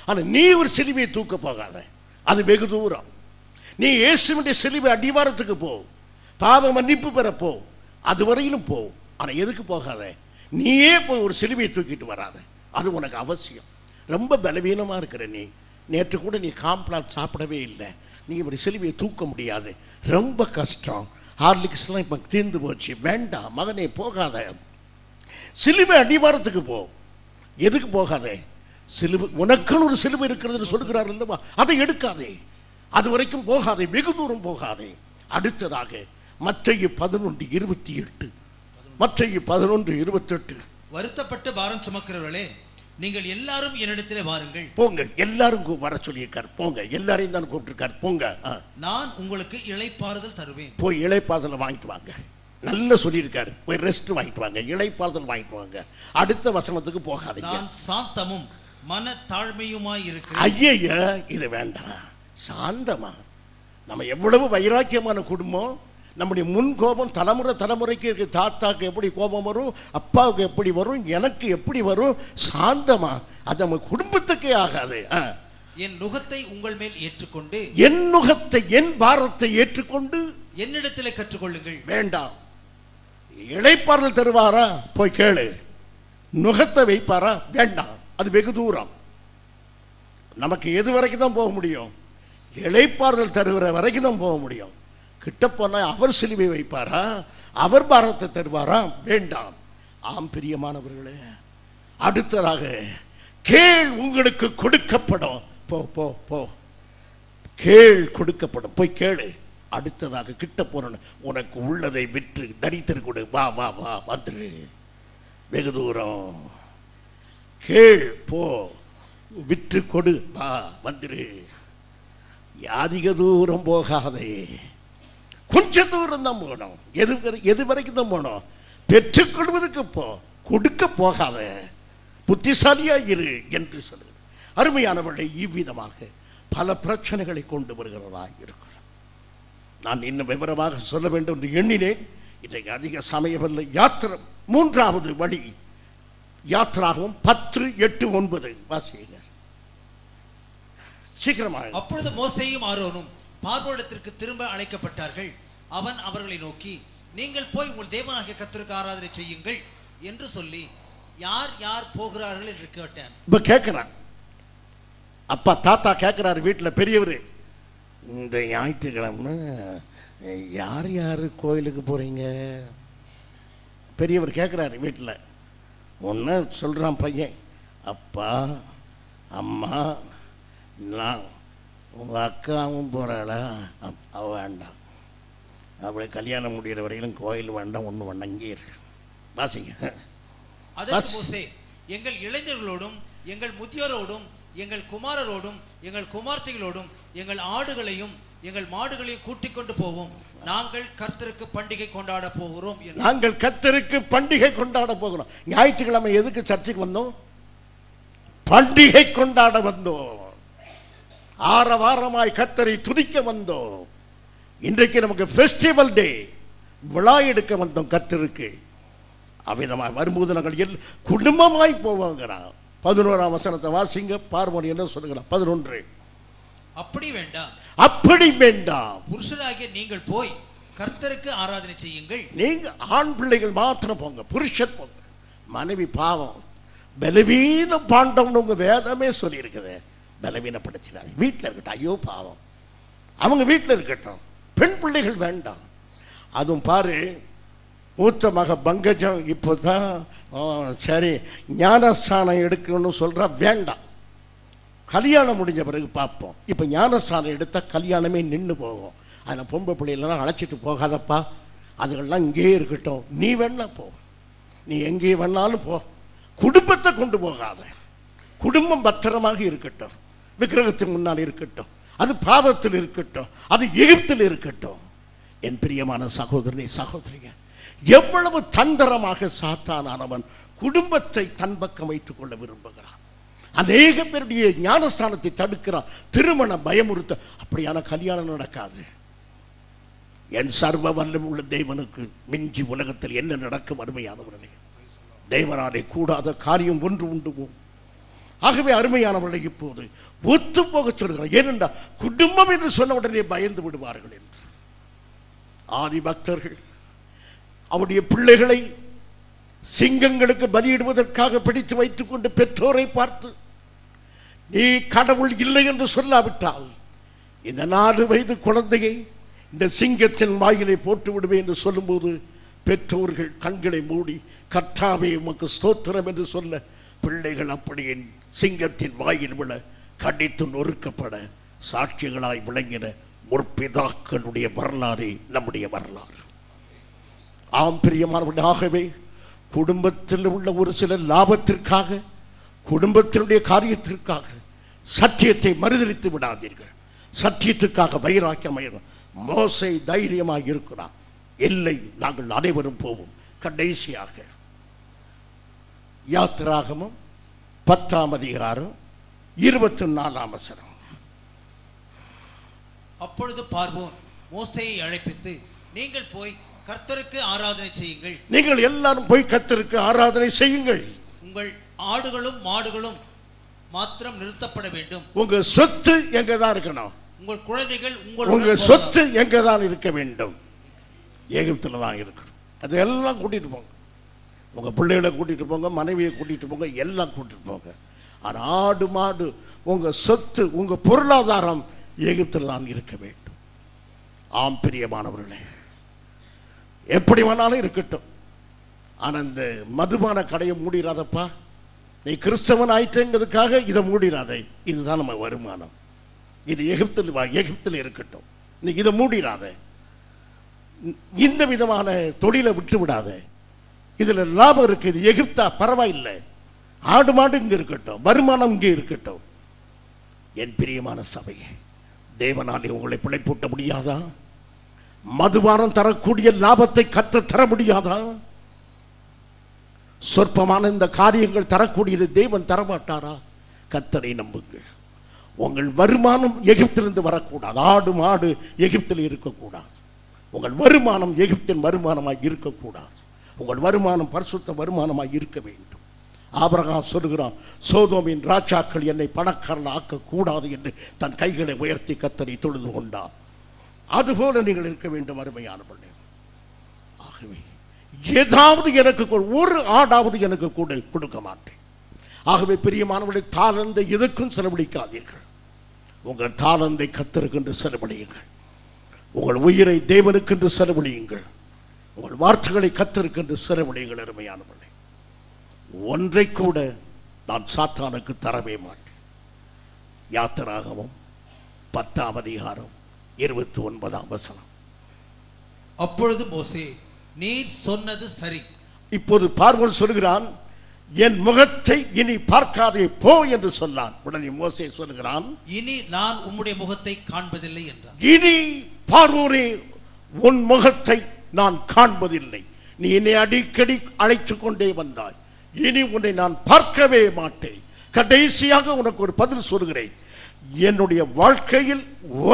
S1: ஆனா நீ ஒரு சிலுவையை தூக்க போகாத, அது வெகு தூரம். நீ இயேசுவினுடைய சிலுவை அடிவாரத்துக்கு போ, பாவ மன்னிப்பு பெற போ, அது வரையிலும் போ. ஆனா எதுக்கு போகாத? நீயே போய் ஒரு சிலுவையை தூக்கிட்டு வராத, அது உனக்கு அவசியம். ரொம்ப பலவீனமா இருக்கிற நீ, நேற்று கூட நீ காம்ப்ளான் சாப்பிடவே இல்லை, நீ ஒரு சிலுவையை தூக்க முடியாது, ரொம்ப கஷ்டம். ஹார்லிக்ஸ்லாம் இப்போ தீர்ந்து போச்சு, வேண்டாம் மகனே, போகாத. சிலுவை அடிவாரத்துக்கு போ. எதுக்கு போகாதே? சிலுவை, உனக்குன்னு ஒரு சிலுவை இருக்கிறதுன்னு சொல்லுகிறார் இல்லவா, அதை எடுக்காதே, அது வரைக்கும் போகாதே, வெகு தூரம் போகாதே. அடுத்ததாக மத்தேயு 11:28. மத்தேயு 11:28.
S2: வருத்தப்பட்டு பாரம் சுமக்கிறவர்களே, நீங்கள் எல்லாரும் என்னிடத்திலே வாருங்கள்.
S1: போங்க, எல்லாரும் வர சொல்லியிருக்கார். போங்க, எல்லாரையும் தான் கூப்பிட்டுருக்கார். போங்க,
S2: நான் உங்களுக்கு இளைப்பாறுதல் தருவேன்.
S1: போய் இளைப்பாறுதல் வாங்கிட்டு வாங்க. நல்ல சொல்லியிருக்காரு, போய் ரெஸ்ட் வாங்கிட்டு வாங்க, இளைப்பாறுதல் வாங்கிட்டு வாங்க. அடுத்த வசனத்துக்கு போகாதீங்க.
S2: நான் சாந்தமும் மன தாழ்மையுமாய் இருக்கு.
S1: ஐயா, இது வேண்டாம், சாந்தமா. நம்ம எவ்வளவு வைராக்கியமான குடும்பம், நம்முடைய முன் கோபம் தலைமுறைக்கு இருக்கு. தாத்தாக்கு எப்படி கோபம் வரும், அப்பாவுக்கு எப்படி வரும், எனக்கு எப்படி வரும், சாந்தமா. அது நம்ம குடும்பத்துக்கே ஆகாது.
S2: என் நுகத்தை உங்கள் மேல் ஏற்றுக்கொண்டு,
S1: என் நுகத்தை, என் பாரத்தை ஏற்றுக்கொண்டு
S2: என்னிடத்தில் கற்றுக்கொள்ளுங்கள்.
S1: வேண்டாம். இளைப்பாறுதல் தருவாரா? போய் கேளு. நுகத்தை வைப்பாரா? வேண்டாம், அது வெகு தூரம். நமக்கு எது வரைக்கும் தான் போக முடியும்? இளைப்பாறுதல் தருகிற வரைக்கும் தான் போக முடியும். கிட்ட போனா அவர் சிலுவை வைப்பாரா? அவர் பாரத்தை தருவாரா? வேண்டாம். ஆம் பிரியமானவர்களே, அடுத்ததாக கேள், உங்களுக்கு கொடுக்கப்படும். போ போ போ, கேள், கொடுக்கப்படும். போய் கேளு. அடுத்ததாக கிட்ட போறணும். உனக்கு உள்ளதை விற்று தரித்திரு கொடு. வா வா வா, வந்துரு. வெகு தூரம். கேள், போ, விற்று கொடு, வா, வந்துரு. அதிக தூரம் போகாதே, கொஞ்ச தூரம் தான் போகணும். எது வரைக்கும் தான் போகணும்? பெற்றுக்கொள்வதற்கு போ, கொடுக்க போகாத. புத்திசாலியா இரு என்று சொல்லுது. அருமையானவர்களை, இவ்விதமாக பல பிரச்சனைகளை கொண்டு வருகிறதா இருக்கிறோம். நான் இன்னும் விவரமாக சொல்ல வேண்டும் என்று எண்ணினேன். இன்றைக்கு அதிக சமயமில்லை. யாத்திரம் மூன்றாவது வழி, யாத்திராகவும் 10:8-9 வாசியுங்க சீக்கிரமாக.
S2: அப்பொழுது மோசேயும் ஆரோனும் பார்வோனிடத்திற்கு திரும்ப அழைக்கப்பட்டார்கள். அவன் அவர்களை நோக்கி, நீங்கள் போய் உங்கள் தேவனாகிய கர்த்தருக்கு ஆராதனை செய்யுங்கள் என்று சொல்லி, யார் யார் போகிறார்கள் என்று கேட்டான்.
S1: இப்ப கேட்கிறான். அப்பா தாத்தா கேட்கிறாரு வீட்டில் பெரியவர், இந்த ஞாயிற்றுக்கிழமை யார் யார் கோயிலுக்கு போறீங்க? பெரியவர் கேட்குறாரு வீட்டில். ஒன்று சொல்கிறான் பையன், அப்பா அம்மா நான், உங்கள் அக்காவும் போகிறாளா? அவள் வேண்டாம், அப்படி கல்யாணம் முடிகிற வரையிலும் கோயில் வேண்டாம், ஒன்று வேண்டாம், இங்கே இருக்கு. வாசிங்க.
S2: அதற்கு மோசே, எங்கள் இளைஞர்களோடும் எங்கள் முதியோரோடும் எங்கள் குமாரரோடும் எங்கள் குமார்த்திகளோடும் எங்கள் ஆடுகளையும் எங்கள் மாடுகளையும் கூட்டிக் கொண்டு போவோம். நாங்கள் கர்த்தருக்கு பண்டிகை கொண்டாட போகிறோம்.
S1: நாங்கள் கர்த்தருக்கு பண்டிகை கொண்டாட போகிறோம். ஞாயிற்றுக்கிழமை எதுக்கு சர்ச்சைக்கு வந்தோம்? பண்டிகை கொண்டாட வந்தோம். ஆரவாரமாய் கர்த்தரை துதிக்க வந்தோம். இன்றைக்கு நமக்கு ஃபெஸ்டிவல் டே, விழா எடுக்க வந்தோம் கர்த்தருக்கு. அவ்விதமாய் வரும்போது நாங்கள் குடும்பமாய் போவோங்கிறான். 11ஆம் வசனத்தை வாசிங்க. பார்வோன் என்ன சொல்லுகிறான்? 11.
S2: அப்படி வேண்டாம்,
S1: அப்படி வேண்டாம்,
S2: புருஷராகிய நீங்கள் போய் கர்த்தருக்கு ஆராதனை செய்யுங்கள்.
S1: நீங்க ஆண் பிள்ளைகள் மாத்திரம் போங்க, புருஷன் போங்க. மனைவி பாவம், பலவீன பாண்டவன் உங்க வேதமே சொல்லி இருக்குது. பலவீனப்படுத்தினாங்க, வீட்டில் இருக்கட்டும். ஐயோ பாவம், அவங்க வீட்டில் இருக்கட்டும். பெண் பிள்ளைகள் வேண்டாம். அதுவும் பாரு, மூத்த மக பங்கஜம் இப்போதான் சரி ஞானஸ்தானம் எடுக்கணும்னு சொல்கிறா. வேண்டாம், கல்யாணம் முடிஞ்ச பிறகு பார்ப்போம். இப்போ ஞானஸ்தானம் எடுத்தால் கல்யாணமே நின்று போகும். அதில் பொம்பளை பிள்ளைகளெல்லாம் அழைச்சிட்டு போகாதப்பா, அதுகள்லாம் இங்கேயே இருக்கட்டும். நீ வேணா போ, நீ எங்கே வேணாலும் போ, குடும்பத்தை கொண்டு போகாத. குடும்பம் பத்திரமாக இருக்கட்டும், விக்கிரகத்துக்கு முன்னால் இருக்கட்டும், அது பாவத்தில் இருக்கட்டும், அது எகிப்தில் இருக்கட்டும். என் பிரியமான சகோதரனை சகோதரிங்க, எவ்வளவு தந்திரமாக சாத்தானவன் குடும்பத்தை தன் பக்கம் வைத்துக் கொள்ள விரும்புகிறான். அநேக பேருடைய ஞானஸ்தானத்தை தடுக்கிறான், திருமண பயமுறுத்த. அப்படியான கல்யாணம் நடக்காது. என் சர்வ வல்லமை உள்ள தேவனுக்கு மிஞ்சி உலகத்தில் என்ன நடக்கும்? அருமையானவர்களே, தேவனாலே கூடாத காரியம் ஒன்று உண்டுமோ? ஆகவே அருமையானவர்களை இப்போது ஒத்து போக சொல்கிறார். ஏனென்றால் குடும்பம் என்று சொன்ன உடனே பயந்து விடுவார்கள் என்று. ஆதி பக்தர்கள் அவருடைய பிள்ளைகளை சிங்கங்களுக்கு பலியிடுவதற்காக பிடித்து வைத்துக் கொண்டு பெற்றோரை பார்த்து, நீ கடவுள் இல்லை என்று சொல்லாவிட்டால் இந்த 4 வயது குழந்தையை இந்த சிங்கத்தின் வாயிலை போட்டு விடுவேன் என்று சொல்லும்போது பெற்றோர்கள் கண்களை மூடி, கர்த்தாவே உமக்கு ஸ்தோத்திரம் என்று சொல்ல, பிள்ளைகள் அப்படியே சிங்கத்தின் வாயில் விழ கடித்து நொறுக்கப்பட சாட்சிகளாய் விளங்கின முற்பிதாக்களுடைய வரலாறு நம்முடைய வரலாறு. ஆம் பிரியமானவர்களே, ஆகவே குடும்பத்தில் உள்ள ஒரு சில லாபத்திற்காக, குடும்பத்தினுடைய காரியத்திற்காக சத்தியத்தை மறுதலித்து விடாதீர்கள். சத்தியத்துக்காக வைராக்கியம். மோசே தைரியமாக இருக்கிறான். இல்லை, நாங்கள் அனைவரும் போவோம். கடைசியாக யாத்திராகமம் 10:24.
S2: அப்பொழுது பார்வோன் மோசேயை அழைப்பித்து, நீங்கள் போய் கர்த்தருக்கு ஆராதனை செய்யுங்கள்.
S1: நீங்கள் எல்லாரும் போய் கர்த்தருக்கு ஆராதனை செய்யுங்கள்.
S2: உங்கள் ஆடுகளும் மாடுகளும் மாத்திரம் நிறுத்தப்பட வேண்டும்.
S1: உங்க சொத்து எங்க தான் இருக்கணும்.
S2: உங்கள் குழந்தைகள்
S1: உங்க சொத்து எங்க தான் இருக்க வேண்டும். எகிப்தில் தான் இருக்கணும். அதெல்லாம் கூட்டிட்டு போங்க. உங்க பிள்ளைகளை கூட்டிட்டு போங்க, மனைவியை கூட்டிட்டு போங்க, எல்லாம் கூட்டிட்டு போங்க. ஆனால் ஆடு மாடு உங்க சொத்து உங்க பொருளாதாரம் எகிப்தில் தான் இருக்க வேண்டும். ஆம் பிரியமானவர்களே, எப்படி வேணாலும் இருக்கட்டும். ஆனால் இந்த மதுபான கடையை மூடிடாதப்பா. நீ கிறிஸ்தவன் ஆயிட்டேங்கிறதுக்காக இதை மூடிடாதே. இதுதான் நம்ம வருமானம். இது எகிப்தில் இருக்கட்டும். நீ இதை மூடிடாத. இந்த விதமான தொழிலை விட்டு விடாத. இதுல லாபம் இருக்கு. இது எகிப்தா பரவாயில்லை. ஆடு மாடு இங்க இருக்கட்டும், வருமானம் இங்கே இருக்கட்டும். என் பிரியமான சபையே, தேவனாலே உங்களை பிழைப்பூட்ட முடியாதா? மதுபானம் தரக்கூடிய லாபத்தை கர்த்தர் தர முடியாதா? சொற்பமான இந்த காரியங்கள் தரக்கூடியது தேவன் தரமாட்டாரா? கர்த்தரை நம்புங்கள். உங்கள் வருமானம் எகிப்திலிருந்து வரக்கூடாது. ஆடு மாடு எகிப்தில் இருக்கக்கூடாது. உங்கள் வருமானம் எகிப்தின் வருமானமாய் இருக்கக்கூடாது. உங்கள் வருமானம் பரிசுத்த வருமானமாய் இருக்க வேண்டும். ஆபிரகாம் சொல்லுகிறான், சோதோமின் ராஜாக்கள் என்னை பணக்காரன் ஆக்கக்கூடாது என்று தன் கைகளை உயர்த்தி கர்த்தரை தொழுது கொண்டார். அதுபோல நீங்கள் இருக்க வேண்டும் அருமையான பிள்ளை. ஆகவே ஏதாவது எனக்கு ஒரு ஆடாவது எனக்கு கூட கொடுக்க மாட்டேன். ஆகவே பிரியமானவர்களை, தாளந்தை எதுக்கும் செலவழிக்காதீர்கள். உங்கள் தாளந்தை கர்த்தருக்கென்று செலவழியுங்கள். உங்கள் உயிரை தேவனுக்கென்று செலவழியுங்கள். உங்கள் வார்த்தைகளை கர்த்தருக்கென்று செலவழியுங்கள். அருமையானவர்களே, ஒன்றை கூட நான் சாத்தானுக்கு தரவே மாட்டேன். யாத்திராகமம் 10:29.
S2: அப்பொழுது மோசே, நீர் சொன்னது சரி.
S1: இப்போது பார்வோன் சொல்கிறான், என் முகத்தை இனி பார்க்காதே போ என்று சொன்னான். உடனே மோசே சொல்கிறான்,
S2: இனி நான் உம்முடைய முகத்தை காண்பதில்லை என்றான்.
S1: இனி பார்வோனே, உன் முகத்தை நான் காண்பதில்லை. நீ என்னை அடிக்கடி அழைத்துக் கொண்டே வந்தாய். இனி உன்னை நான் பார்க்கவே மாட்டேன். கடைசியாக உனக்கு ஒரு பதில் சொல்கிறேன். என்னுடைய வாழ்க்கையில்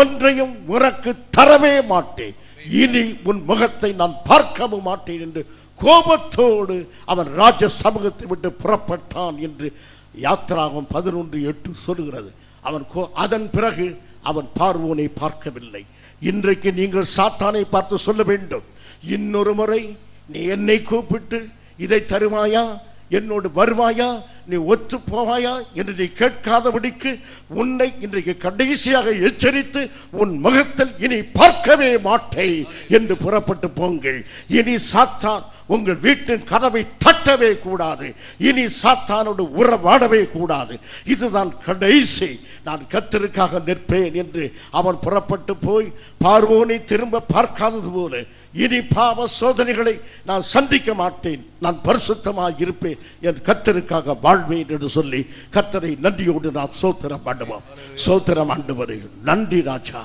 S1: ஒன்றையும் உனக்கு தரவே மாட்டேன். இனி உன் முகத்தை நான் பார்க்கவும் மாட்டேன் என்று கோபத்தோடு அவன் ராஜ சமூகத்தை விட்டு புறப்பட்டான் என்று யாத்திராகமம் 11:8 சொல்கிறது. அதன் பிறகு அவன் பார்வோனை பார்க்கவில்லை. இன்றைக்கு நீங்கள் சாத்தானை பார்த்து சொல்ல வேண்டும், இன்னொரு முறை நீ என்னை கூப்பிட்டு இதை தருவாயா, என்னோடு வருவாயா, நீ ஒத்து போவாயா என்று நீ கேட்காதபடிக்கு உன்னை இன்றைக்கு கடைசியாக எச்சரித்து உன் முகத்தில் இனி பார்க்கவே மாட்டேன் என்று புறப்பட்டு போங்கள். இனி சாத்தான் உங்கள் வீட்டின் கதவை தட்டவே கூடாது. இனி சாத்தானோடு உறவாடவே கூடாது. இதுதான் கடைசி. நான் கர்த்தருக்காக நிற்பேன் என்று அவன் புறப்பட்டு போய் பார்வோனை திரும்ப பார்க்காதது போல இனி பாவ சோதனைகளை நான் சந்திக்க மாட்டேன், நான் பரிசுத்தமாக இருப்பேன், என் கர்த்தருக்காக வாழ்வேன் என்று சொல்லி கர்த்தரை நன்றியோடு நாம் சோத்திரம் பண்ணுவோம். சோத்திரம் ஆண்டவரே, நன்றி ராஜா,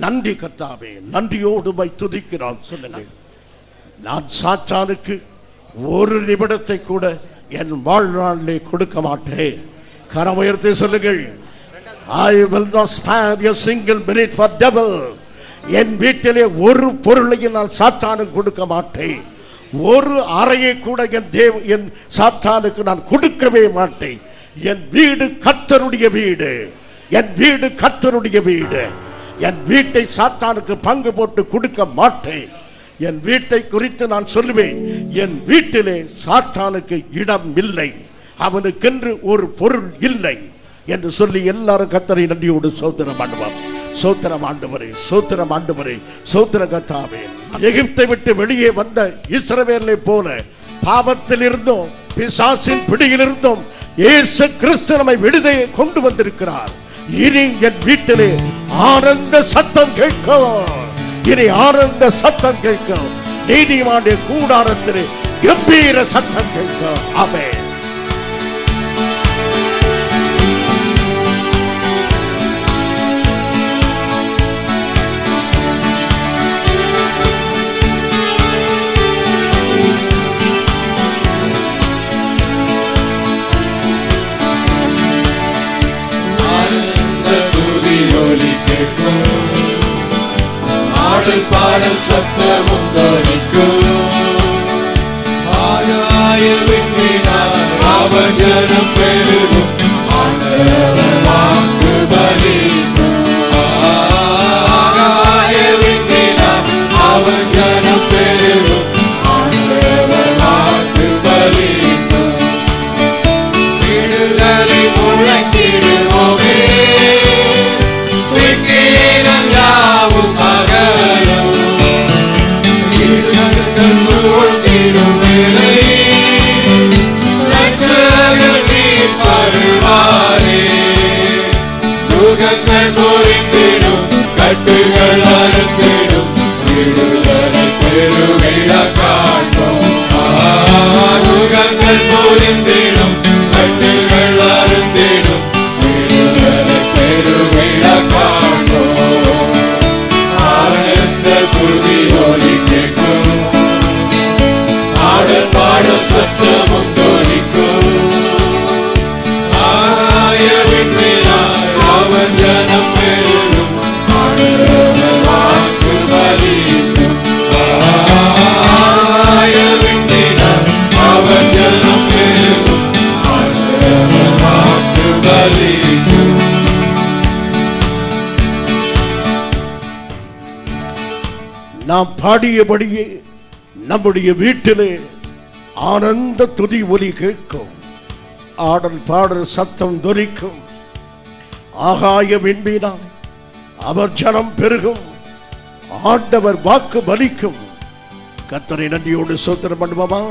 S1: நன்றி கர்த்தாவே, நன்றியோடு மை துதிக்கிறோம். சொல்லுங்கள், நான் சாத்தானுக்கு ஒரு நிமிடத்தை கூட என் வாழ்நாளிலே கொடுக்க மாட்டேன். கரம் உயர்த்தி சொல்லுங்கள், I will not spare a single minute for devil. என் வீட்டிலே ஒரு பொருளையும் நான் சாத்தானுக்கு கொடுக்க மாட்டேன். ஒரு அறையை கூட என் சாத்தானுக்கு நான் கொடுக்கவே மாட்டேன். என் வீடு கர்த்தருடைய வீடு. என் வீடு கர்த்தருடைய வீடு. என் வீட்டை சாத்தானுக்கு பங்கு போட்டு கொடுக்க மாட்டேன். என் வீட்டை குறித்து நான் சொல்லுவேன், என் வீட்டிலே சாத்தானுக்கு இடம் இல்லை, அவனுக்கென்று ஒரு பொருள் இல்லை என்று சொல்லி எல்லாரும் கர்த்தரை நன்றியோடு சோத்திரம் பண்ணுவோம். சோத்திரம் ஆண்டவரே, சோத்திரம் ஆண்டவரே, சோத்திர கர்த்தாவே. எகிப்தை விட்டு வெளியே வந்த இஸ்ரவேலை போல பாவத்தில் இருந்தும் பிசாசின் பிடியில் இருந்தும் இயேசு கிறிஸ்து நம்மை விடுதலை கொண்டு வந்திருக்கிறார். இனி என் வீட்டிலே ஆனந்த சத்தம் கேட்கும். இனி ஆனந்த சத்தம் கேட்கும். நீதிமானுடைய கூடாரத்திலே கம்பீர சத்தம் கேட்கும். ஆமென். பாடியபடியே நம்முடைய வீட்டிலே ஆனந்த துதி ஒலி கேட்கும், ஆடல் பாடல் சத்தம் தொனிக்கும், ஆகாய விண்மீனாய் அவர் ஜனம் பெருகும், ஆண்டவர் வாக்கு பலிக்கும். கர்த்தரை நன்றியோடு சோத்திரம் பண்ணுவோமா?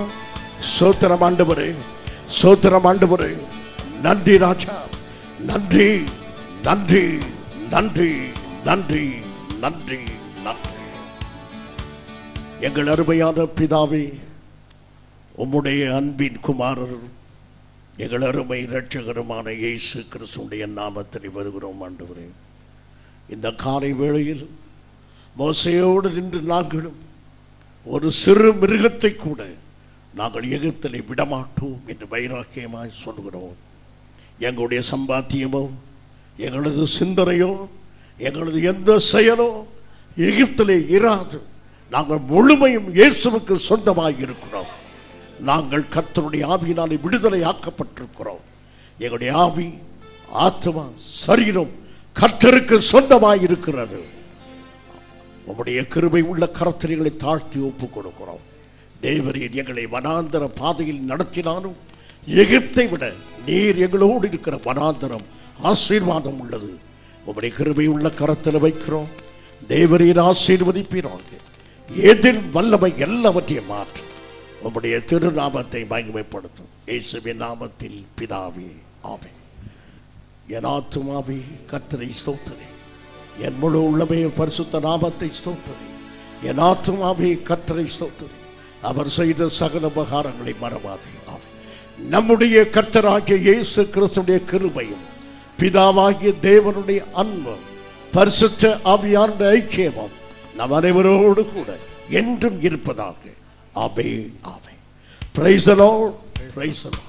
S1: சோத்திரம் ஆண்டவரே, சோத்திரம் ஆண்டவரே, நன்றி ராஜா, நன்றி நன்றி நன்றி நன்றி நன்றி நன்றி. எங்கள் அருமையான பிதாவே, உம்முடைய அன்பின் குமாரர் எங்கள் அருமை இரட்சகருமான இயேசு கிறிஸ்துவுடைய நாமத்தில் வருகிறோம் ஆண்டவரே. இந்த காலை வேளையில் மோசேயோடு நின்று நாங்களும் ஒரு சிறு மிருகத்தை கூட நாங்கள் எகிப்திலே விடமாட்டோம் என்று வைராக்கியமாய் சொல்கிறோம். எங்களுடைய சம்பாத்தியமோ, எங்களது சிந்தனையோ, எங்களது எந்த செயலோ எகிப்திலே இராது. நாங்கள் முழுமையும் இயேசுவுக்கு சொந்தமாக இருக்கிறோம். நாங்கள் கர்த்தருடைய ஆவியினாலே விடுதலை ஆக்கப்பட்டிருக்கிறோம். எங்களுடைய ஆவி, ஆத்மா, சரீரம் கர்த்தருக்கு சொந்தமாக இருக்கிறது. உம்முடைய கிருபை உள்ள கரத்திலே தாழ்த்தி ஒப்புக் கொடுக்கிறோம். தேவரீர் எங்களை வனாந்தர பாதையில் நடத்தினாலும் எகிப்தை விட நீர் எங்களோடு இருக்கிற வனாந்தரம் ஆசீர்வாதம் உள்ளது. உம்முடைய கிருபை உள்ள கரத்தில் வைக்கிறோம். தேவரீர் ஆசீர்வதிப்பீராக. எதிர் வல்லமை எல்லாவற்றையும் மாற்றும். உம்முடைய திருநாமத்தை மகிமைப்படுத்தும். இயேசுவின் நாமத்தில் பிதாவே, ஆமென். என் ஆத்துமாவே கர்த்தரை ஸ்தோத்திரி, என் முழு உள்ளமே பரிசுத்த நாமத்தை ஸ்தோத்திரி. என் ஆத்துமாவே கர்த்தரை ஸ்தோத்திரி, அவர் செய்த சகல உபகாரங்களை மறவாதே. ஆமென். நம்முடைய கர்த்தராகிய இயேசு கிறிஸ்துவின் கிருபையும் பிதாவாகிய தேவனுடைய அன்பும் பரிசுத்த ஆவியானுடைய ஐக்கியமும் நம் அனைவரோடு கூட என்றும் இருப்பதாக. ஆமென், ஆமென். Praise the Lord. Praise the Lord.